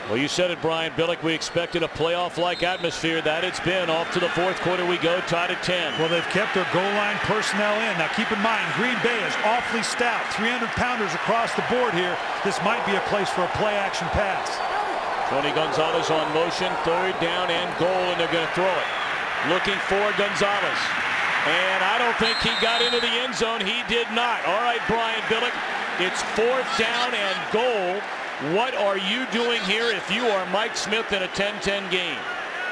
Well, you said it, Brian Billick. We expected a playoff-like atmosphere. That it's been. Off to the 4th quarter we go, tied at 10. Well, they've kept their goal line personnel in. Now, keep in mind, Green Bay is awfully stout. 300-pounders across the board here. This might be a place for a play-action pass. Tony Gonzalez on motion, 3rd down and goal, and they're going to throw it. Looking for Gonzalez. And I don't think he got into the end zone. He did not. All right, Brian Billick. It's 4th down and goal. What are you doing here if you are Mike Smith in a 10-10 game?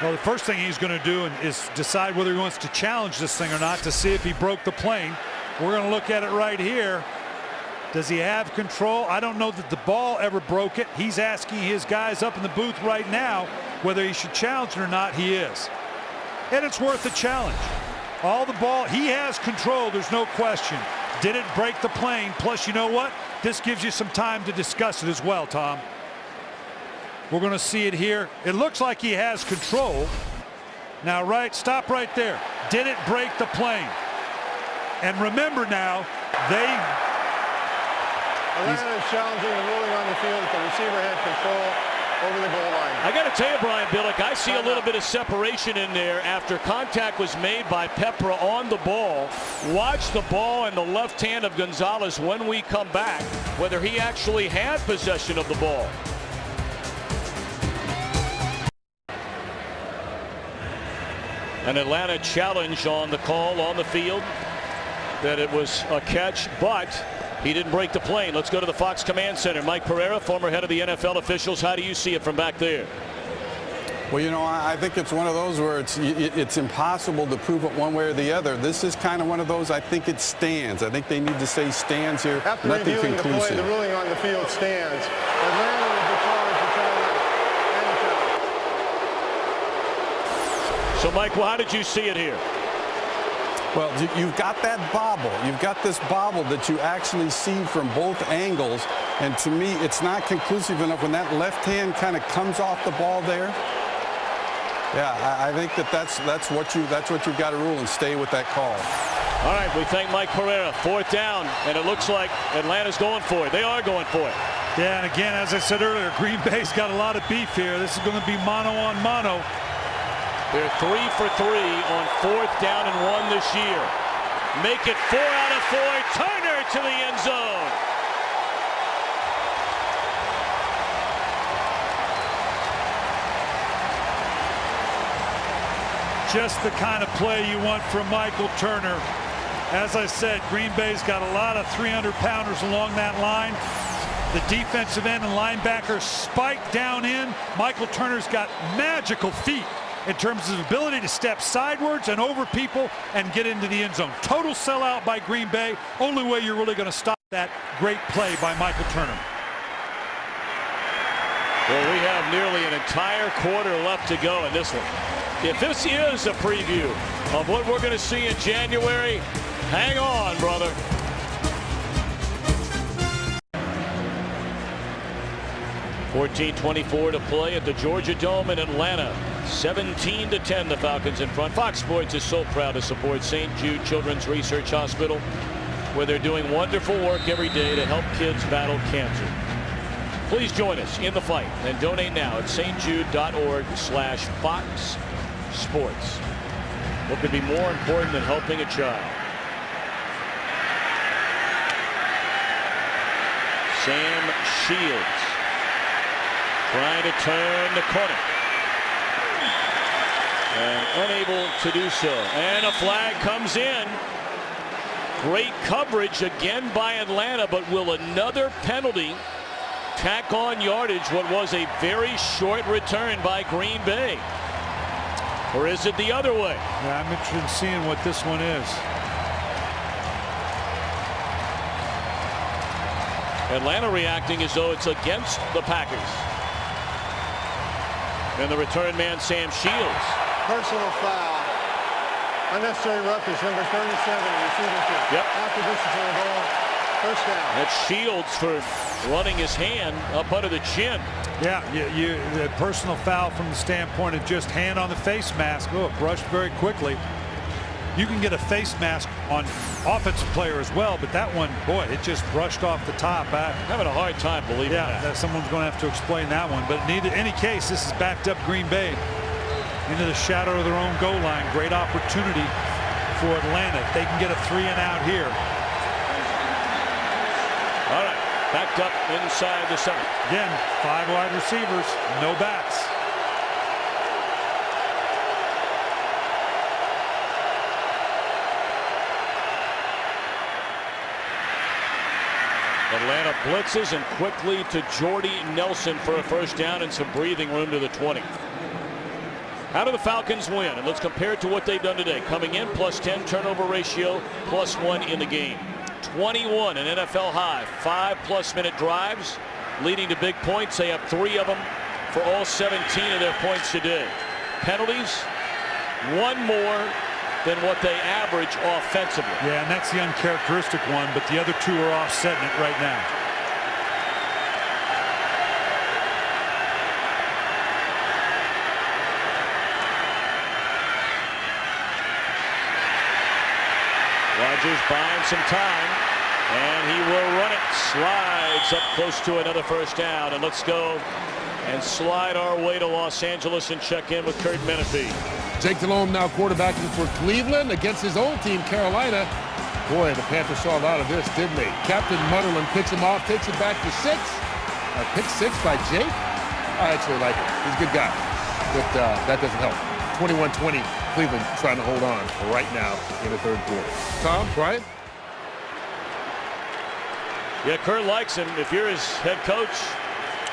Well, the first thing he's going to do is decide whether he wants to challenge this thing or not to see if he broke the plane. We're going to look at it right here. Does he have control? I don't know that the ball ever broke it. He's asking his guys up in the booth right now whether he should challenge it or not. He is. And it's worth a challenge. All the ball, he has control, there's no question. Did it break the plane? Plus, you know what? This gives you some time to discuss it as well, Tom. We're going to see it here. It looks like he has control. Now, stop right there. Did it break the plane? And remember now, Atlanta is challenging and ruling on the field that the receiver had control over the goal line. I got to tell you, Brian Billick, I see a little bit of separation in there after contact was made by Pepra on the ball. Watch the ball in the left hand of Gonzalez when we come back, whether he actually had possession of the ball. An Atlanta challenge on the call on the field that it was a catch, but he didn't break the plane. Let's go to the Fox Command Center. Mike Pereira, former head of the NFL officials. How do you see it from back there? Well, you know, I think it's one of those where it's impossible to prove it one way or the other. This is kind of one of those, I think it stands. I think they need to say stands here. After Nothing reviewing conclusive. the play, the ruling on the field stands. Atlanta will be charged with So, Mike, well, how did you see it here? Well, you've got that bobble. You've got this bobble that you actually see from both angles. And to me, it's not conclusive enough when that left hand kind of comes off the ball there. Yeah, I think that's what you've got to rule and stay with that call. All right, we thank Mike Pereira. 4th down, and it looks like Atlanta's going for it. They are going for it. Yeah, and again, as I said earlier, Green Bay's got a lot of beef here. This is going to be mano on mano. They're 3 for 3 on 4th down and 1 this year. Make it 4 out of 4. Turner to the end zone. Just the kind of play you want from Michael Turner. As I said, Green Bay's got a lot of 300-pounders along that line. The defensive end and linebacker spike down in. Michael Turner's got magical feet in terms of his ability to step sidewards and over people and get into the end zone. Total sellout by Green Bay. Only way you're really going to stop that great play by Michael Turner. Well, we have nearly an entire quarter left to go in this one. If this is a preview of what we're going to see in January, hang on, brother. .24 to play at the Georgia Dome in Atlanta. 17-10, the Falcons in front. Fox Sports is so proud to support St. Jude Children's Research Hospital, where they're doing wonderful work every day to help kids battle cancer. Please join us in the fight and donate now at stjude.org/Fox Sports. What could be more important than helping a child? Sam Shields trying to turn the corner and unable to do so, and a flag comes in. Great coverage again by Atlanta, but will another penalty tack on yardage what was a very short return by Green Bay? Or is it the other way? Yeah, I'm interested in seeing what this one is. Atlanta reacting as though it's against the Packers. And the return man, Sam Shields. Personal foul. Unnecessary roughness, number 37, receiving kick. Yep. After distance on the ball, first down. That's Shields for running his hand up under the chin. Yeah, the personal foul from the standpoint of just hand on the face mask. Oh, brushed very quickly. You can get a face mask on offensive player as well, but that one, boy, it just brushed off the top. Having a hard time believing that. Someone's going to have to explain that one. But in any case, this has backed up Green Bay into the shadow of their own goal line. Great opportunity for Atlanta. If they can get a 3-and-out here. All right, backed up inside the 7. Again, 5 wide receivers, no backs. Atlanta blitzes and quickly to Jordy Nelson for a first down and some breathing room to the 20. How do the Falcons win? And let's compare it to what they've done today. Coming in, +10 turnover ratio, +1 in the game. 21, an NFL high. 5+ minute drives leading to big points. They have 3 of them for all 17 of their points today. Penalties, 1 more than what they average offensively. Yeah, and that's the uncharacteristic one, but the other 2 are offsetting it right now. Rodgers buying some time, and he will run it. Slides up close to another first down, and let's go and slide our way to Los Angeles and check in with Kurt Menefee. Jake Delhomme now quarterbacking for Cleveland against his old team, Carolina. Boy, the Panthers saw a lot of this, didn't they? Captain Mutterlin picks him off, takes it back to 6. A pick 6 by Jake. I actually like it. He's a good guy, but that doesn't help. 21-20, Cleveland trying to hold on right now in the 3rd quarter. Tom, Brian? Yeah, Kurt likes him. If you're his head coach,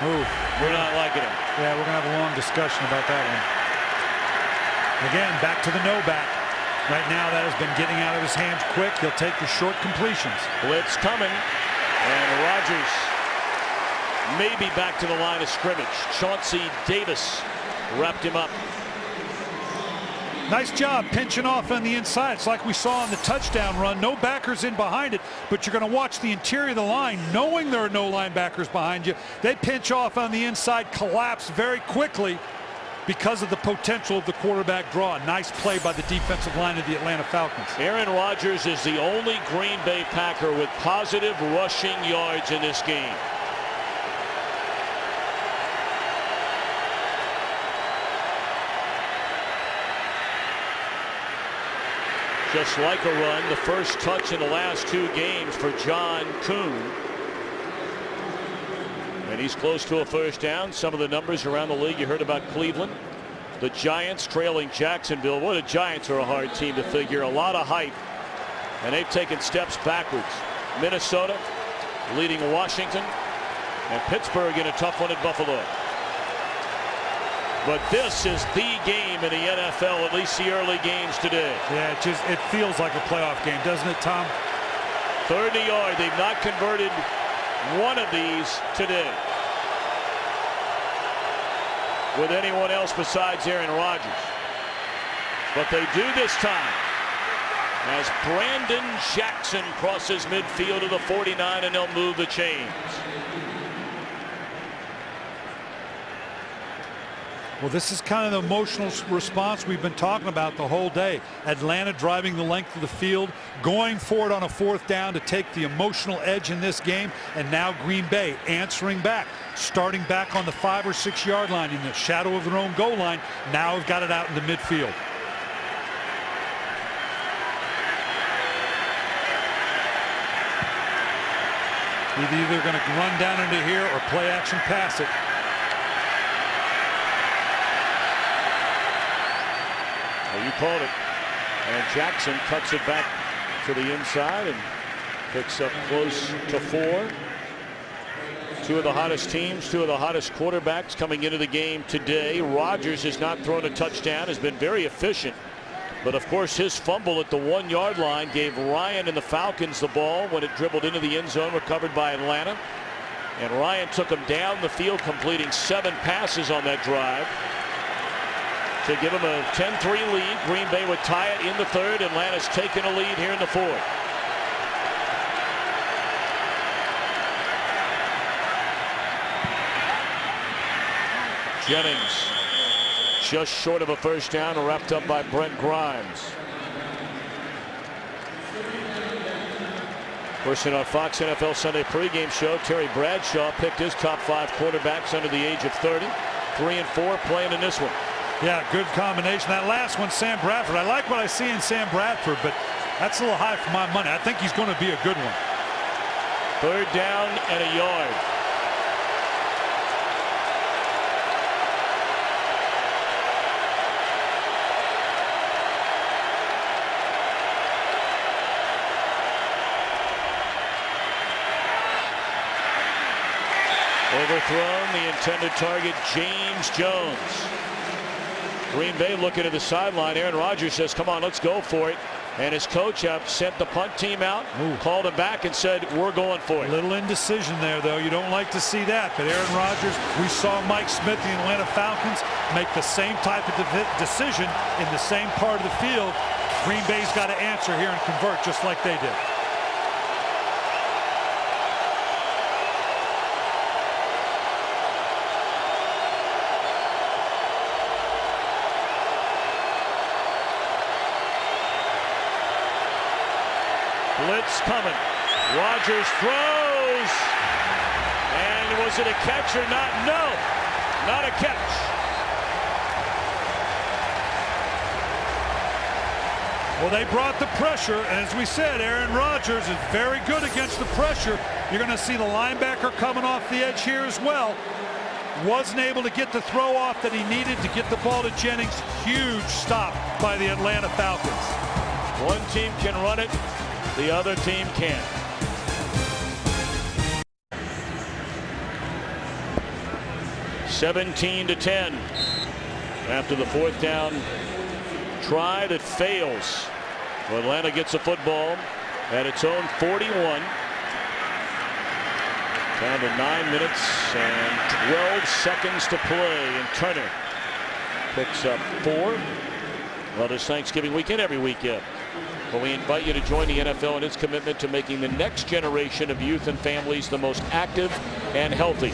you're not liking him. Yeah, we're going to have a long discussion about that one. Again, back to the no back. Right now, that has been getting out of his hands quick. He'll take the short completions. Blitz coming, and Rodgers maybe back to the line of scrimmage. Chauncey Davis wrapped him up. Nice job pinching off on the inside. It's like we saw on the touchdown run. No backers in behind it, but you're going to watch the interior of the line, knowing there are no linebackers behind you. They pinch off on the inside, collapse very quickly because of the potential of the quarterback draw. Nice play by the defensive line of the Atlanta Falcons. Aaron Rodgers is the only Green Bay Packer with positive rushing yards in this game. Just like a run, the first touch in the last 2 games for John Kuhn. And he's close to a first down. Some of the numbers around the league, you heard about Cleveland. The Giants trailing Jacksonville. Well, the Giants are a hard team to figure. A lot of height. And they've taken steps backwards. Minnesota leading Washington. And Pittsburgh in a tough one at Buffalo. But this is the game in the NFL, at least the early games today. Yeah, it feels like a playoff game, doesn't it, Tom? 30-yard. They've not converted one of these today with anyone else besides Aaron Rodgers. But they do this time as Brandon Jackson crosses midfield to the 49, and they'll move the chains. Well, this is kind of the emotional response we've been talking about the whole day. Atlanta driving the length of the field, going for it on a 4th down to take the emotional edge in this game. And now Green Bay answering back, starting back on the 5 or 6 yard line in the shadow of their own goal line. Now have got it out in the midfield. Either going to run down into here or play action pass it. Well, you called it. And Jackson cuts it back to the inside and picks up close to 4. 2 of the hottest teams, 2 of the hottest quarterbacks coming into the game today. Rodgers has not thrown a touchdown, has been very efficient. But of course his fumble at the 1 yard line gave Ryan and the Falcons the ball when it dribbled into the end zone, recovered by Atlanta. And Ryan took him down the field, completing 7 passes on that drive to give him a 10-3 lead. Green Bay would tie it in the 3rd. Atlanta's taken a lead here in the 4th. Jennings just short of a first down, wrapped up by Brent Grimes. Of course, in our Fox NFL Sunday pregame show, Terry Bradshaw picked his top 5 quarterbacks under the age of 30. 3 and 4 playing in this one. Yeah, good combination. That last one, Sam Bradford. I like what I see in Sam Bradford, but that's a little high for my money. I think he's going to be a good one. 3rd down and a yard. Overthrown, the intended target, James Jones. Green Bay looking at the sideline. Aaron Rodgers says, come on, let's go for it. And his coach sent the punt team out, called him back and said, we're going for it. A little indecision there, though. You don't like to see that. But Aaron Rodgers, we saw Mike Smith, the Atlanta Falcons, make the same type of decision in the same part of the field. Green Bay's got to answer here and convert just like they did. Blitz coming. Rodgers throws. And was it a catch or not? No, not a catch. Well, they brought the pressure, and as we said, Aaron Rodgers is very good against the pressure. You're going to see the linebacker coming off the edge here as well. Wasn't able to get the throw off that he needed to get the ball to Jennings. Huge stop by the Atlanta Falcons. One team can run it. The other team can't. (17-10) after the 4th down try that fails. Atlanta gets a football at its own 41. Down to 9 minutes and 12 seconds to play, and Turner picks up 4. Well, there's Thanksgiving weekend every weekend. But we invite you to join the NFL in its commitment to making the next generation of youth and families the most active and healthy.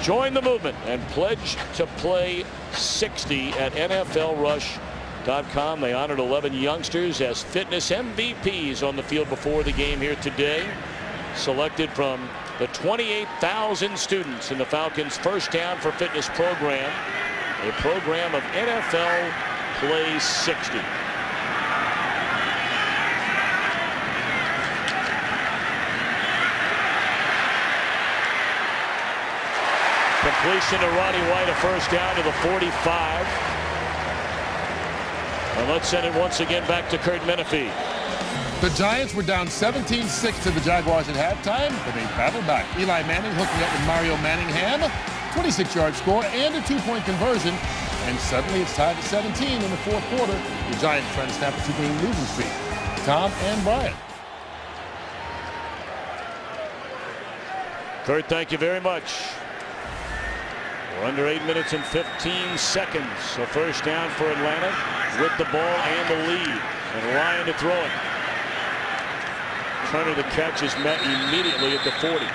Join the movement and pledge to play 60 at NFLRush.com. They honored 11 youngsters as fitness MVPs on the field before the game here today. Selected from the 28,000 students in the Falcons' First Down for Fitness program, a program of NFL Plays 60. Completion to Ronnie White, a first down to the 45. And let's send it once again back to Kurt Menefee. The Giants were down 17-6 to the Jaguars at halftime, but they battled back. Eli Manning hooking up with Mario Manningham, 26-yard score and a 2-point conversion. And suddenly it's tied at 17 in the fourth quarter. The Giants trying to snap a 2-game losing streak. Tom and Brian. Kurt, thank you very much. We're under 8 minutes and 15 seconds. So first down for Atlanta with the ball and the lead. And Ryan to throw it. Turner, the catch is met immediately at the 40.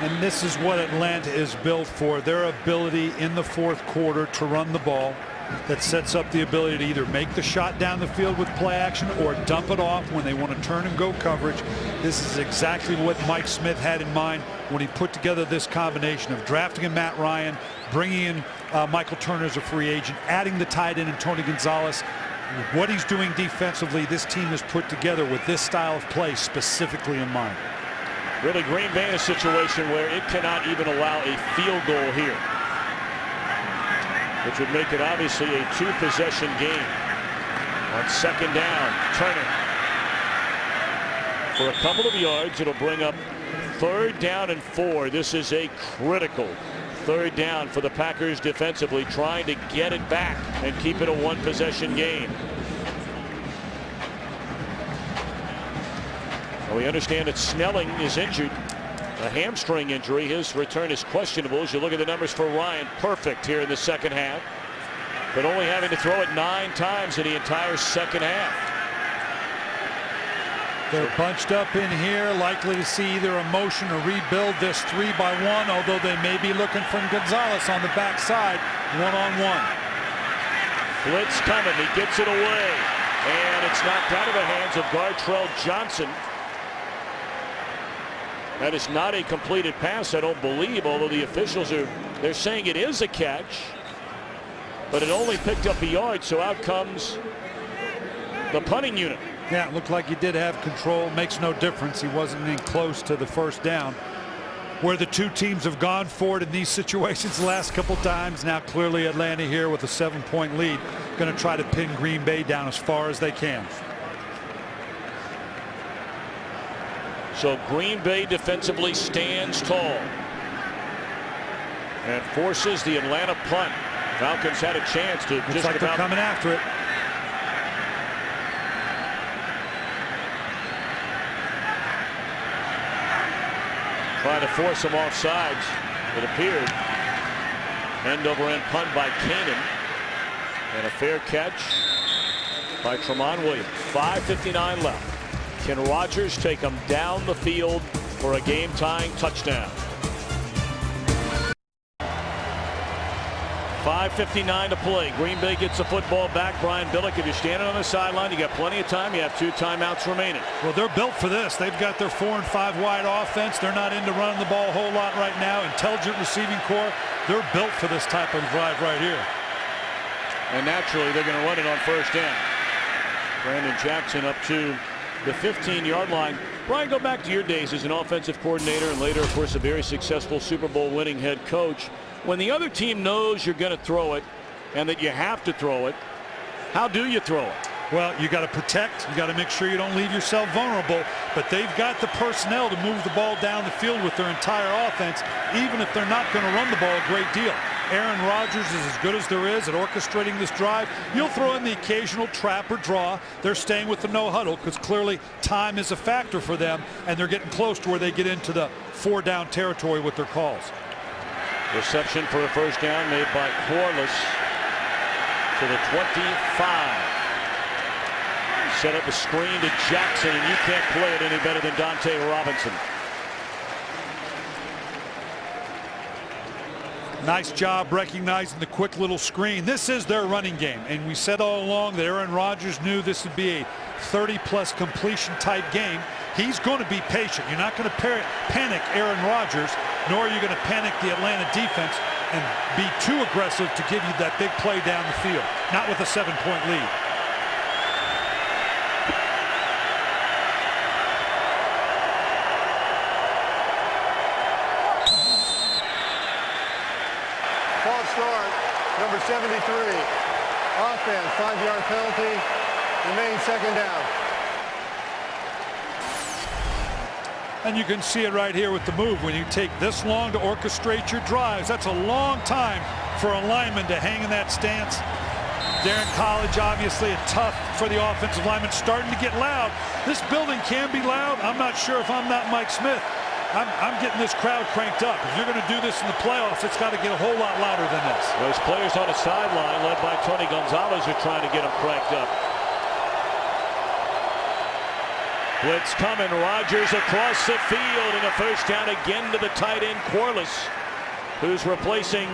And this is what Atlanta is built for. Their ability in the fourth quarter to run the ball that sets up the ability to either make the shot down the field with play action or dump it off when they want to turn and go coverage. This is exactly what Mike Smith had in mind when he put together this combination of drafting in Matt Ryan, bringing in Michael Turner as a free agent, adding the tight end and Tony Gonzalez. What he's doing defensively, this team is put together with this style of play specifically in mind. Really, Green Bay in a situation where it cannot even allow a field goal here, which would make it obviously a 2-possession game. On second down, Turner for a couple of yards. It'll bring up third down and 4. This is a critical third down for the Packers defensively, trying to get it back and keep it a 1-possession game. Well, we understand that Snelling is injured, a hamstring injury. His return is questionable. As you look at the numbers for Ryan, perfect here in the second half, but only having to throw it 9 times in the entire second half. They're bunched up in here, likely to see either a motion or rebuild this 3-by-1, although they may be looking from Gonzalez on the backside, 1-on-1. Blitz coming, he gets it away, and it's knocked out of the hands of Gartrell Johnson. That is not a completed pass, I don't believe, although the officials they're saying it is a catch, but it only picked up a yard, so out comes the punting unit. Yeah, it looked like he did have control. Makes no difference. He wasn't in close to the first down. Where the two teams have gone for it in these situations the last couple times. Now clearly Atlanta here with a 7-point lead, going to try to pin Green Bay down as far as they can. So Green Bay defensively stands tall and forces the Atlanta punt. Falcons had a chance to Looks like they're coming after it. Trying to force him off sides, it appeared. End over end punt by Kanan. And a fair catch by Tramon Williams. 5:59 left. Can Rodgers take him down the field for a game-tying touchdown? 5:59 to play. Green Bay gets the football back. Brian Billick, if you're standing on the sideline, you got plenty of time. You have 2 timeouts remaining. Well, they're built for this. They've got their 4 and 5 wide offense. They're not into running the ball a whole lot right now. Intelligent receiving core. They're built for this type of drive right here. And naturally, they're going to run it on first down. Brandon Jackson up to the 15-yard line. Brian, go back to your days as an offensive coordinator and later, of course, a very successful Super Bowl winning head coach. When the other team knows you're going to throw it and that you have to throw it, how do you throw it? Well, you got to protect. You got to make sure you don't leave yourself vulnerable. But they've got the personnel to move the ball down the field with their entire offense, even if they're not going to run the ball a great deal. Aaron Rodgers is as good as there is at orchestrating this drive. You'll throw in the occasional trap or draw. They're staying with the no huddle because clearly time is a factor for them, and they're getting close to where they get into the 4-down territory with their calls. Reception for a first down made by Corliss. to the 25. Set up a screen to Jackson, and you can't play it any better than Dante Robinson. Nice job recognizing the quick little screen. This is their running game, and we said all along that Aaron Rodgers knew this would be a 30-plus completion type game. He's going to be patient. You're not going to panic Aaron Rodgers, nor are you going to panic the Atlanta defense and be too aggressive to give you that big play down the field. Not with a 7-point lead. False start, number 73. Offense, 5-yard penalty. Remains second down. And you can see it right here with the move. When you take this long to orchestrate your drives, that's a long time for a lineman to hang in that stance. Darren College, obviously a tough for the offensive lineman, starting to get loud. This building can be loud. I'm not sure if I'm not Mike Smith. I'm getting this crowd cranked up. If you're going to do this in the playoffs, it's got to get a whole lot louder than this. Those players on the sideline, led by Tony Gonzalez, are trying to get them cranked up. Blitz coming. Rodgers across the field, and a first down again to the tight end Corliss, who's replacing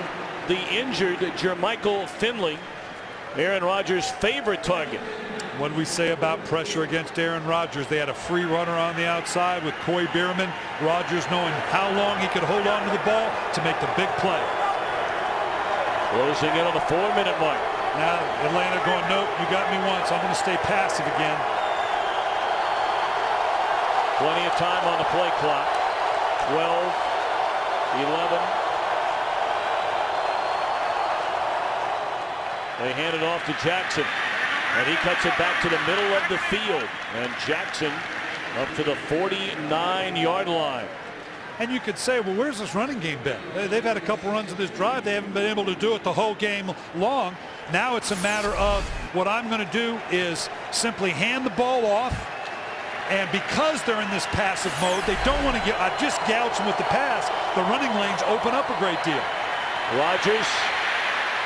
the injured Jermichael Finley, Aaron Rodgers' favorite target. What do we say about pressure against Aaron Rodgers? They had a free runner on the outside with Coy Bierman. Rodgers knowing how long he could hold on to the ball to make the big play. Closing in on the 4-minute mark. Now Atlanta going, nope, you got me once. I'm going to stay passive again. Plenty of time on the play clock. 12, 11. They hand it off to Jackson, and he cuts it back to the middle of the field. And Jackson up to the 49-yard line. And you could say, well, where's this running game been? They've had a couple runs of this drive. They haven't been able to do it the whole game long. Now it's a matter of what I'm going to do is simply hand the ball off. And because they're in this passive mode, they don't want to get, just gouge them with the pass. The running lanes open up a great deal. Rodgers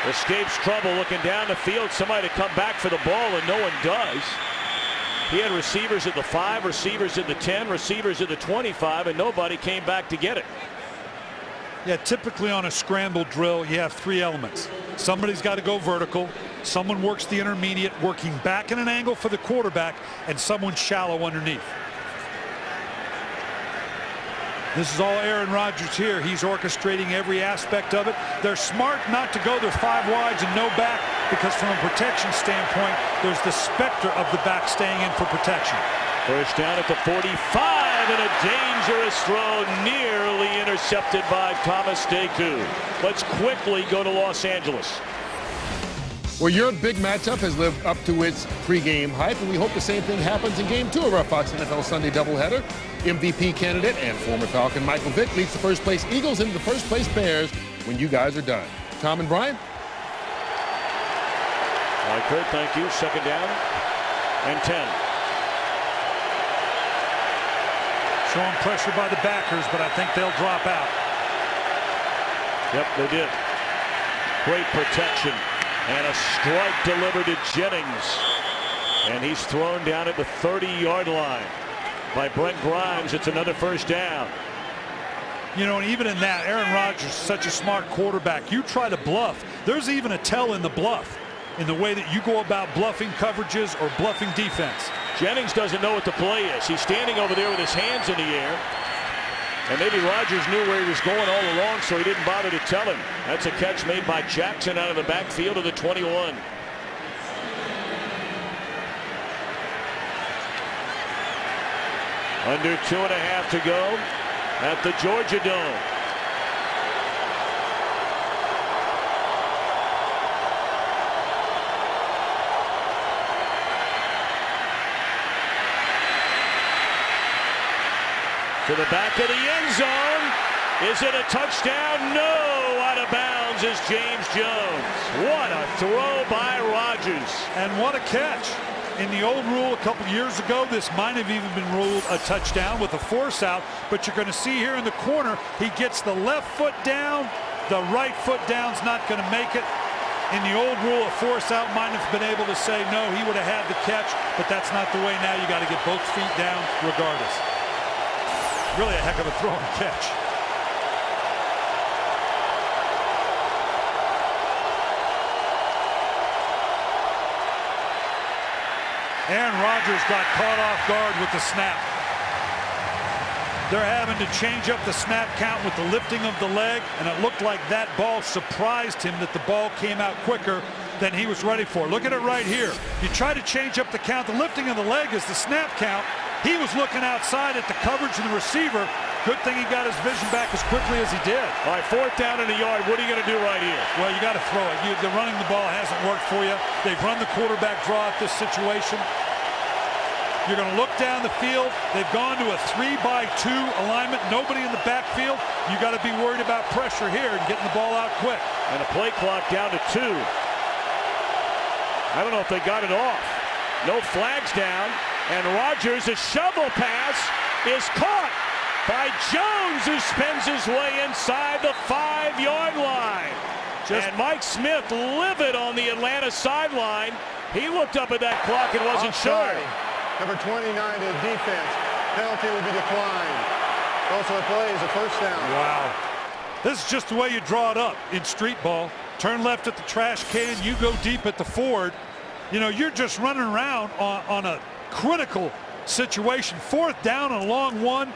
escapes trouble looking down the field. Somebody to come back for the ball, and no one does. He had receivers at the 5, receivers at the 10, receivers at the 25, and nobody came back to get it. Yeah, typically on a scramble drill, you have 3 elements. Somebody's got to go vertical. Someone works the intermediate, working back in an angle for the quarterback, and someone shallow underneath. This is all Aaron Rodgers here. He's orchestrating every aspect of it. They're smart not to go their 5 wides and no back, because from a protection standpoint, there's the specter of the back staying in for protection. First down at the 45, and a dangerous throw nearly intercepted by Thomas Deku. Let's quickly go to Los Angeles. Well, your big matchup has lived up to its pregame hype, and we hope the same thing happens in Game 2 of our Fox NFL Sunday doubleheader. MVP candidate and former Falcon Michael Vick leads the first-place Eagles into the first-place Bears when you guys are done. Tom and Brian? All right, Kurt, thank you. Second down and 10. Showing pressure by the backers, but I think they'll drop out. Yep, they did. Great protection. And a strike delivered to Jennings. And he's thrown down at the 30-yard line by Brent Grimes. It's another first down. You know, and even in that, Aaron Rodgers is such a smart quarterback. You try to bluff. There's even a tell in the bluff, in the way that you go about bluffing coverages or bluffing defense. Jennings doesn't know what the play is. He's standing over there with his hands in the air. And maybe Rodgers knew where he was going all along, so he didn't bother to tell him. That's a catch made by Jackson out of the backfield of the 21. Under 2.5 to go at the Georgia Dome. To the back of the end zone. Is it a touchdown? No. Out of bounds is James Jones. What a throw by Rodgers. And what a catch. In the old rule a couple years ago, this might have even been ruled a touchdown with a force out. But you're going to see here in the corner, he gets the left foot down. The right foot down's not going to make it. In the old rule, a force out might have been able to say, no, he would have had the catch, but that's not the way now. You got to get both feet down regardless. Really a heck of a throw and catch. Aaron Rodgers got caught off guard with the snap. They're having to change up the snap count with the lifting of the leg, and it looked like that ball surprised him that the ball came out quicker than he was ready for. Look at it right here. You try to change up the count. The lifting of the leg is the snap count. He was looking outside at the coverage and the receiver. Good thing he got his vision back as quickly as he did. All right, 4th down in the yard. What are you going to do right here? Well, you got to throw it. The running the ball hasn't worked for you. They've run the quarterback draw at this situation. You're going to look down the field. They've gone to a 3-by-2 alignment. Nobody in the backfield. You got to be worried about pressure here and getting the ball out quick. And a play clock down to 2. I don't know if they got it off. No flags down. And Rodgers, a shovel pass, is caught by Jones, who spins his way inside the 5-yard line. And Mike Smith livid on the Atlanta sideline. He looked up at that clock and wasn't sure. Number 29 to the defense. Penalty will be declined. Also a play is a first down. Wow. This is just the way you draw it up in street ball. Turn left at the trash can. You go deep at the Ford. You know, you're just running around on a critical situation. 4th down and a long one.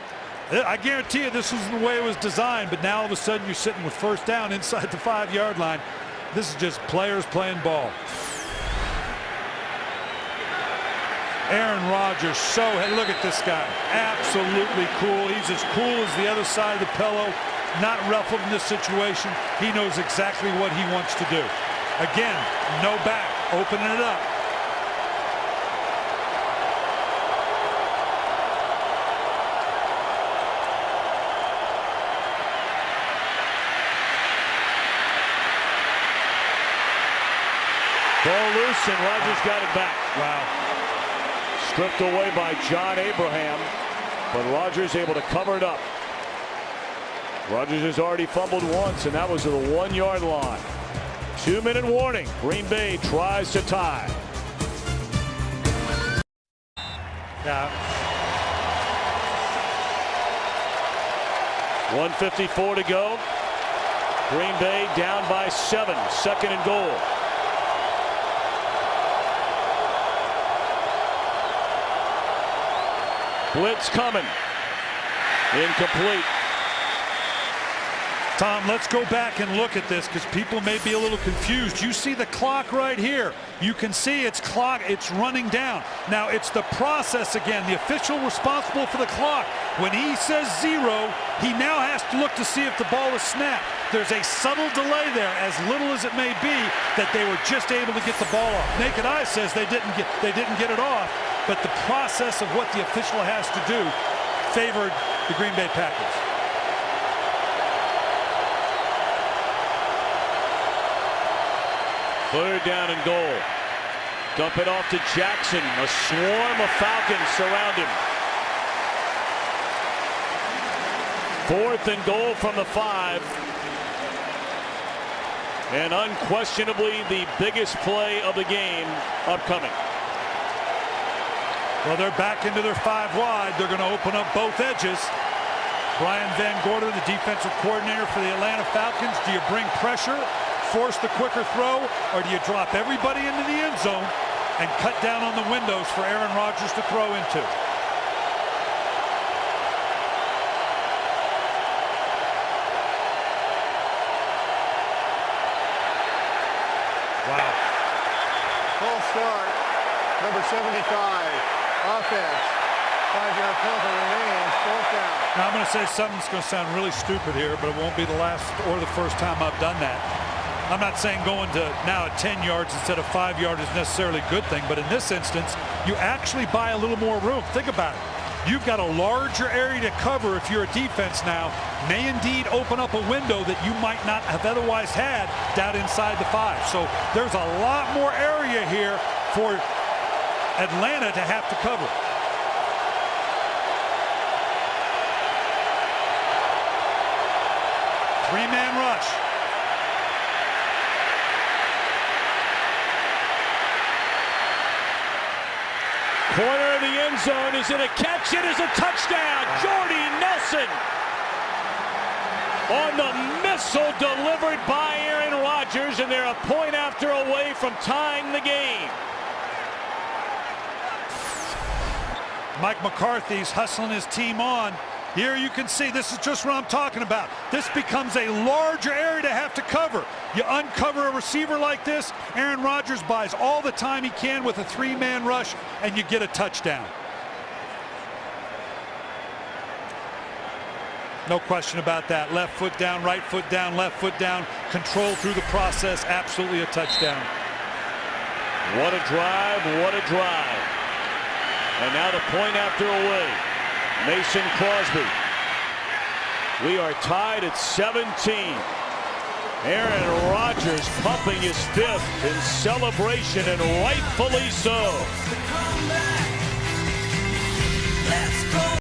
I guarantee you this isn't the way it was designed, but now all of a sudden you're sitting with 1st down inside the 5-yard line. This is just players playing ball. Aaron Rodgers, look at this guy. Absolutely cool. He's as cool as the other side of the pillow. Not ruffled in this situation. He knows exactly what he wants to do. Again, no back, opening it up. Ball loose, and Rodgers got it back. Wow. Stripped away by John Abraham, but Rodgers able to cover it up. Rodgers has already fumbled once, and that was to the 1-yard line. 2-minute warning. Green Bay tries to tie. Yeah. 1:54 to go. Green Bay down by 7. 2nd and goal. Blitz coming. Incomplete. Tom, let's go back and look at this because people may be a little confused. You see the clock right here. You can see it's running down. Now it's the process again, the official responsible for the clock. When he says 0, he now has to look to see if the ball is snapped. There's a subtle delay there, as little as it may be, that they were just able to get the ball off. Naked eye says they didn't get it off, but the process of what the official has to do favored the Green Bay Packers. Third down and goal. Dump it off to Jackson. A swarm of Falcons surround him. 4th and goal from the 5. And unquestionably the biggest play of the game upcoming. Well, they're back into their 5 wide. They're going to open up both edges. Brian Van Gorder, the defensive coordinator for the Atlanta Falcons. Do you bring pressure, force the quicker throw, or do you drop everybody into the end zone and cut down on the windows for Aaron Rodgers to throw into? Wow. Full start. Number 75. Offense. 5-yard penalty remains. 4th down. Now I'm going to say something that's going to sound really stupid here, but it won't be the last or the first time I've done that. I'm not saying going to now at 10 yards instead of 5 yards is necessarily a good thing, but in this instance, you actually buy a little more room. Think about it. You've got a larger area to cover if you're a defense now. May indeed open up a window that you might not have otherwise had down inside the 5. So there's a lot more area here for Atlanta to have to cover. Three-man rush. Corner of the end zone. Is it a catch? It is a touchdown. Jordy Nelson on the missile delivered by Aaron Rodgers, and they're a point after away from tying the game. Mike McCarthy's hustling his team on. Here you can see, this is just what I'm talking about. This becomes a larger area to have to cover. You uncover a receiver like this, Aaron Rodgers buys all the time he can with a three-man rush, and you get a touchdown. No question about that. Left foot down, right foot down, left foot down. Control through the process. Absolutely a touchdown. What a drive, what a drive. And now the point after away. Mason Crosby. We are tied at 17. Aaron Rodgers pumping his fifth in celebration, and rightfully so. Let's go.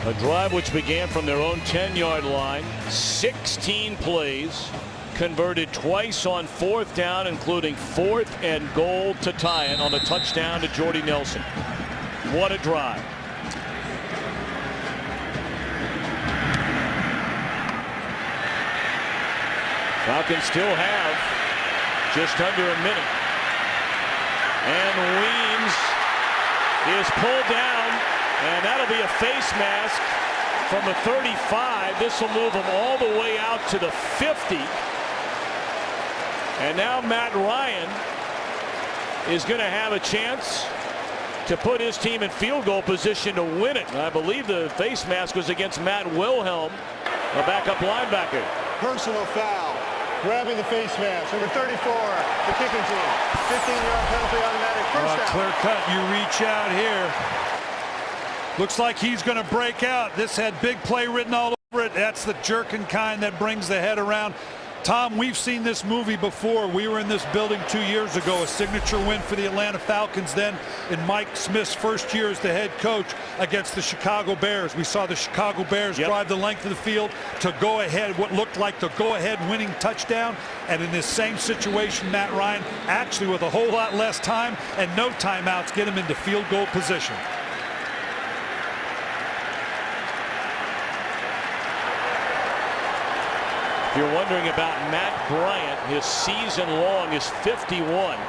A drive which began from their own 10-yard line, 16 plays, converted twice on fourth down, including 4th and goal to tie it on a touchdown to Jordy Nelson. What a drive. Falcons still have just under a minute. And Weems is pulled down, and that'll be a face mask from the 35. This will move him all the way out to the 50. And now Matt Ryan is going to have a chance to put his team in field goal position to win it. I believe the face mask was against Matt Wilhelm, a backup linebacker. Personal foul. Grabbing the face mask. Number 34, the kicking team. 15-yard penalty, automatic first down. Clear cut. You reach out here. Looks like he's going to break out. This had big play written all over it. That's the jerking kind that brings the head around. Tom, we've seen this movie before. We were in this building 2 years ago, a signature win for the Atlanta Falcons then in Mike Smith's first year as the head coach against the Chicago Bears. We saw the Chicago Bears drive the length of the field to go ahead, what looked like the go-ahead winning touchdown. And in this same situation, Matt Ryan, actually with a whole lot less time and no timeouts, get him into field goal position. If you're wondering about Matt Bryant, his season long is 51.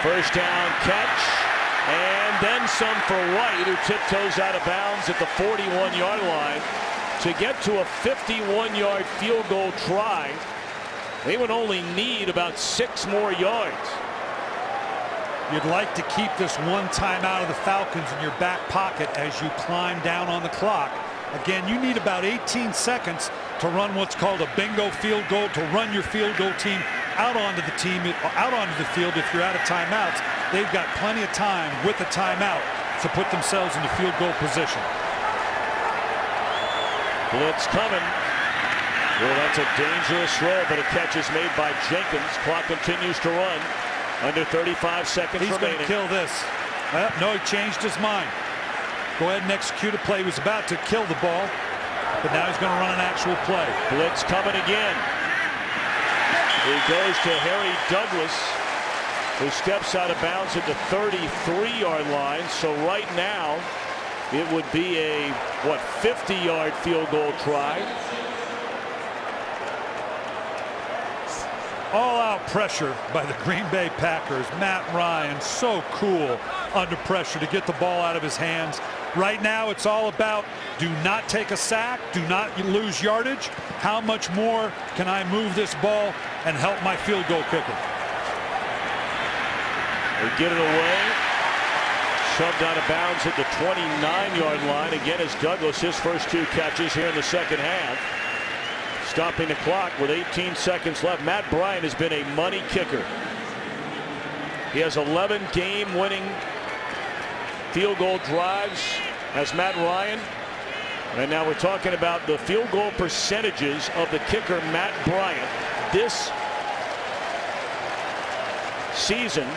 First down catch, and then some for White, who tiptoes out of bounds at the 41-yard line. To get to a 51-yard field goal try, they would only need about 6 more yards. You'd like to keep this one timeout of the Falcons in your back pocket as you climb down on the clock. Again, you need about 18 seconds to run what's called a bingo field goal, to run your field goal team out onto the field if you're out of timeouts. They've got plenty of time with a timeout to put themselves into field goal position. Blitz coming. Well, that's a dangerous throw, but a catch is made by Jenkins. Clock continues to run. Under 35 seconds remaining. He's going to kill this. No, he changed his mind. Go ahead and execute a play. He was about to kill the ball, but now he's going to run an actual play. Blitz coming again. He goes to Harry Douglas, who steps out of bounds at the 33-yard line. So right now, it would be a, 50-yard field goal try. All-out pressure by the Green Bay Packers. Matt Ryan, so cool under pressure to get the ball out of his hands. Right now, it's all about do not take a sack, do not lose yardage. How much more can I move this ball and help my field goal kicker? They get it away. Shoved out of bounds at the 29-yard line. Again, as Douglas, his first 2 catches here in the second half. Stopping the clock with 18 seconds left. Matt Bryant has been a money kicker. He has 11 game-winning field goal drives as Matt Ryan. And now we're talking about the field goal percentages of the kicker, Matt Bryant. This season,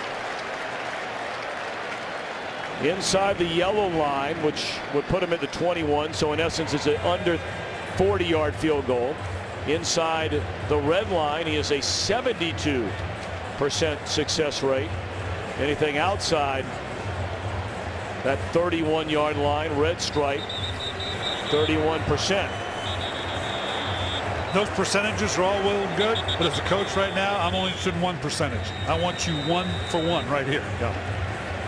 inside the yellow line, which would put him at the 21. So in essence, it's an under 40-yard field goal. Inside the red line, he has a 72% success rate. Anything outside that 31-yard line, red stripe, 31%. Those percentages are all well and good, but as a coach right now, I'm only interested in one percentage. I want you 1 for 1 right here. Yeah.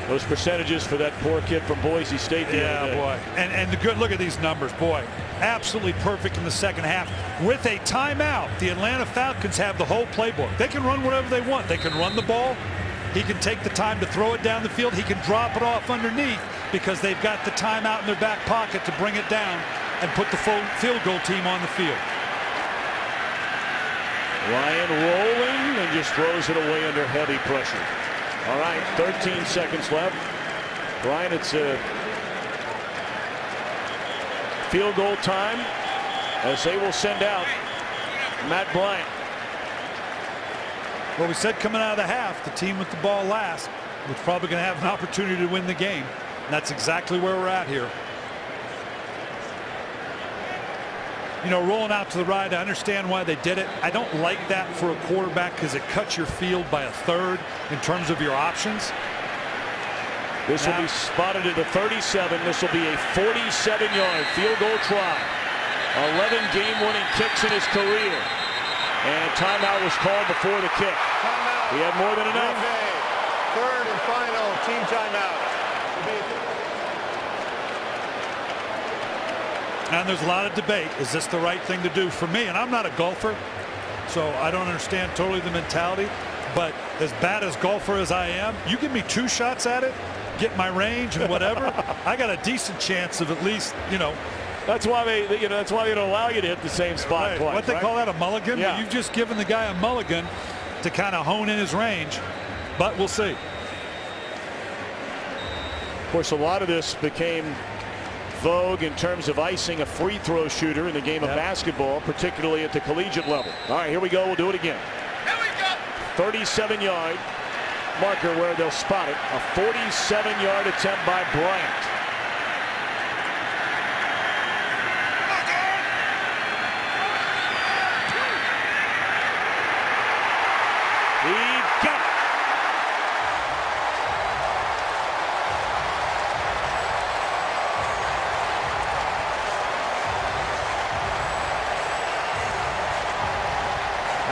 Those percentages for that poor kid from Boise State. Yeah, boy. And the good, look at these numbers, boy. Absolutely perfect in the second half. With a timeout, the Atlanta Falcons have the whole playbook. They can run whatever they want. They can run the ball. He can take the time to throw it down the field. He can drop it off underneath because they've got the timeout in their back pocket to bring it down and put the full field goal team on the field. Ryan rolling and just throws it away under heavy pressure. All right, 13 seconds left. Brian, it's a field goal time as they will send out Matt Bryant. Well, we said coming out of the half, the team with the ball last was probably going to have an opportunity to win the game. And that's exactly where we're at here. You know, rolling out to the right, I understand why they did it. I don't like that for a quarterback because it cuts your field by a third in terms of your options. This will be spotted at the 37. This will be a 47-yard field goal try. 11 game-winning kicks in his career. And timeout was called before the kick. Timeout. He had more than enough. Green Bay, third and final team timeout. And there's a lot of debate. Is this the right thing to do for me? And I'm not a golfer, so I don't understand totally the mentality. But as bad as golfer as I am, you give me 2 shots at it, get my range and whatever, I got a decent chance of at least, you know. That's why they, that's why they don't allow you to hit the same spot Right. twice. What they call that, a mulligan? Yeah. You've just given the guy a mulligan to kind of hone in his range, but we'll see. Of course, a lot of this became vogue in terms of icing a free throw shooter in the game of basketball, particularly at the collegiate level. All right, here we go. We'll do it again. Here we go. 37-yard marker where they'll spot it. A 47-yard attempt by Bryant. He got it.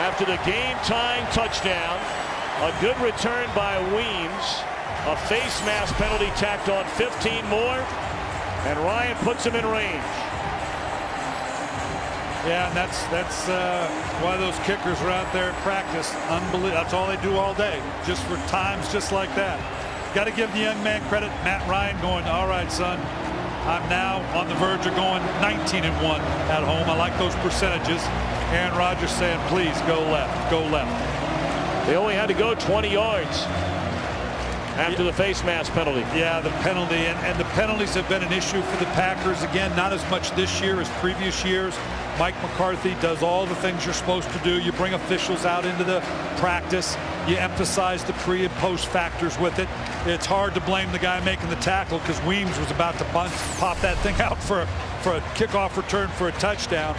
After the game-tying touchdown, a good return by Weems, a face mask penalty tacked on 15 more, and Ryan puts him in range. Yeah, and that's why those kickers are out there at practice. Unbelievable. That's all they do all day, just for times just like that. Got to give the young man credit. Matt Ryan going, all right, son, I'm now on the verge of going 19-1 at home. I like those percentages. Aaron Rodgers saying, please go left, go left. They only had to go 20 yards after the face mask penalty. Yeah, the penalty, and the penalties have been an issue for the Packers. Again, not as much this year as previous years. Mike McCarthy does all the things you're supposed to do. You bring officials out into the practice. You emphasize the pre and post factors with it. It's hard to blame the guy making the tackle because Weems was about to pop that thing out for a kickoff return for a touchdown.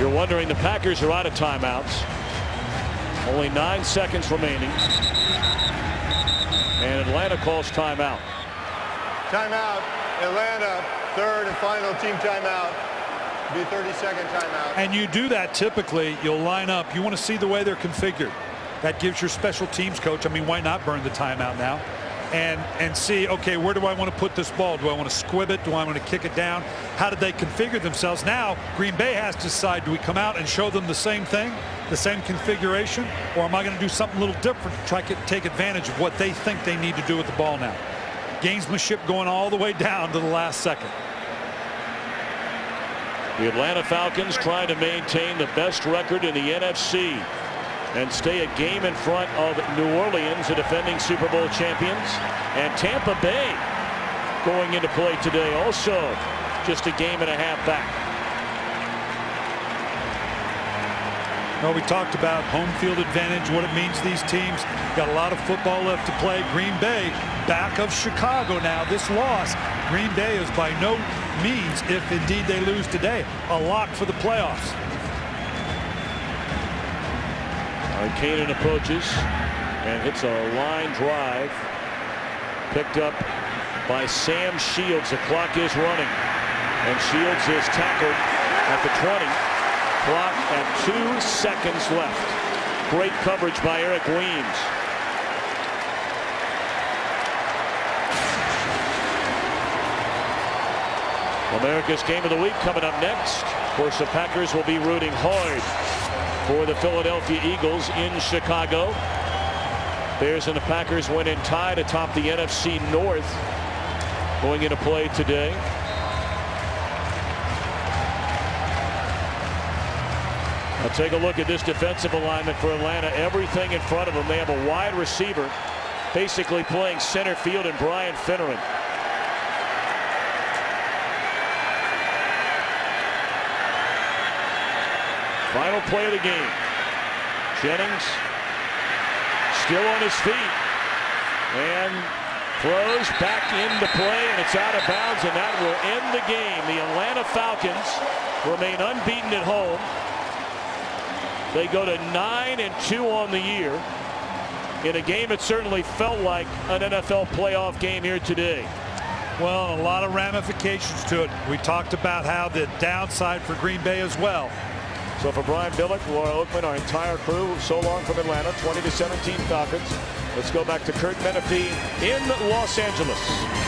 You're wondering, the Packers are out of timeouts. Only 9 seconds remaining. And Atlanta calls timeout. Timeout. Atlanta, third and final team timeout. Be a 30-second timeout. And you do that typically, you'll line up. You want to see the way they're configured. That gives your special teams coach, I mean, why not burn the timeout now? And see, okay, where do I want to put this ball? Do I want to squib it? Do I want to kick it down? How did they configure themselves? Now, Green Bay has to decide, do we come out and show them the same thing, the same configuration, or am I going to do something a little different to try to take advantage of what they think they need to do with the ball now? Gamesmanship going all the way down to the last second. The Atlanta Falcons trying to maintain the best record in the NFC and stay a game in front of New Orleans, the defending Super Bowl champions, and Tampa Bay going into play today, also just a game and a half back. Well, we talked about home field advantage, what it means to these teams. Got a lot of football left to play. Green Bay back of Chicago now. This loss, Green Bay is by no means, if indeed they lose today, a lock for the playoffs. Cannon approaches and hits a line drive. Picked up by Sam Shields. The clock is running. And Shields is tackled at the 20. Clock at 2 seconds left. Great coverage by Eric Weems. America's Game of the Week coming up next. Of course, the Packers will be rooting hard for the Philadelphia Eagles in Chicago. Bears and the Packers went in tied atop the NFC North going into play today. Now take a look at this defensive alignment for Atlanta. Everything in front of them. They have a wide receiver basically playing center field in Brian Finneran. Final play of the game. Jennings still on his feet and throws back into play, and it's out of bounds, and that will end the game. The Atlanta Falcons remain unbeaten at home. They go to 9-2 on the year in a game that certainly felt like an NFL playoff game here today. Well, a lot of ramifications to it. We talked about how the downside for Green Bay as well. So for Brian Billick, Laura Oakman, our entire crew, so long from Atlanta, 20-17 Falcons. Let's go back to Kurt Menefee in Los Angeles.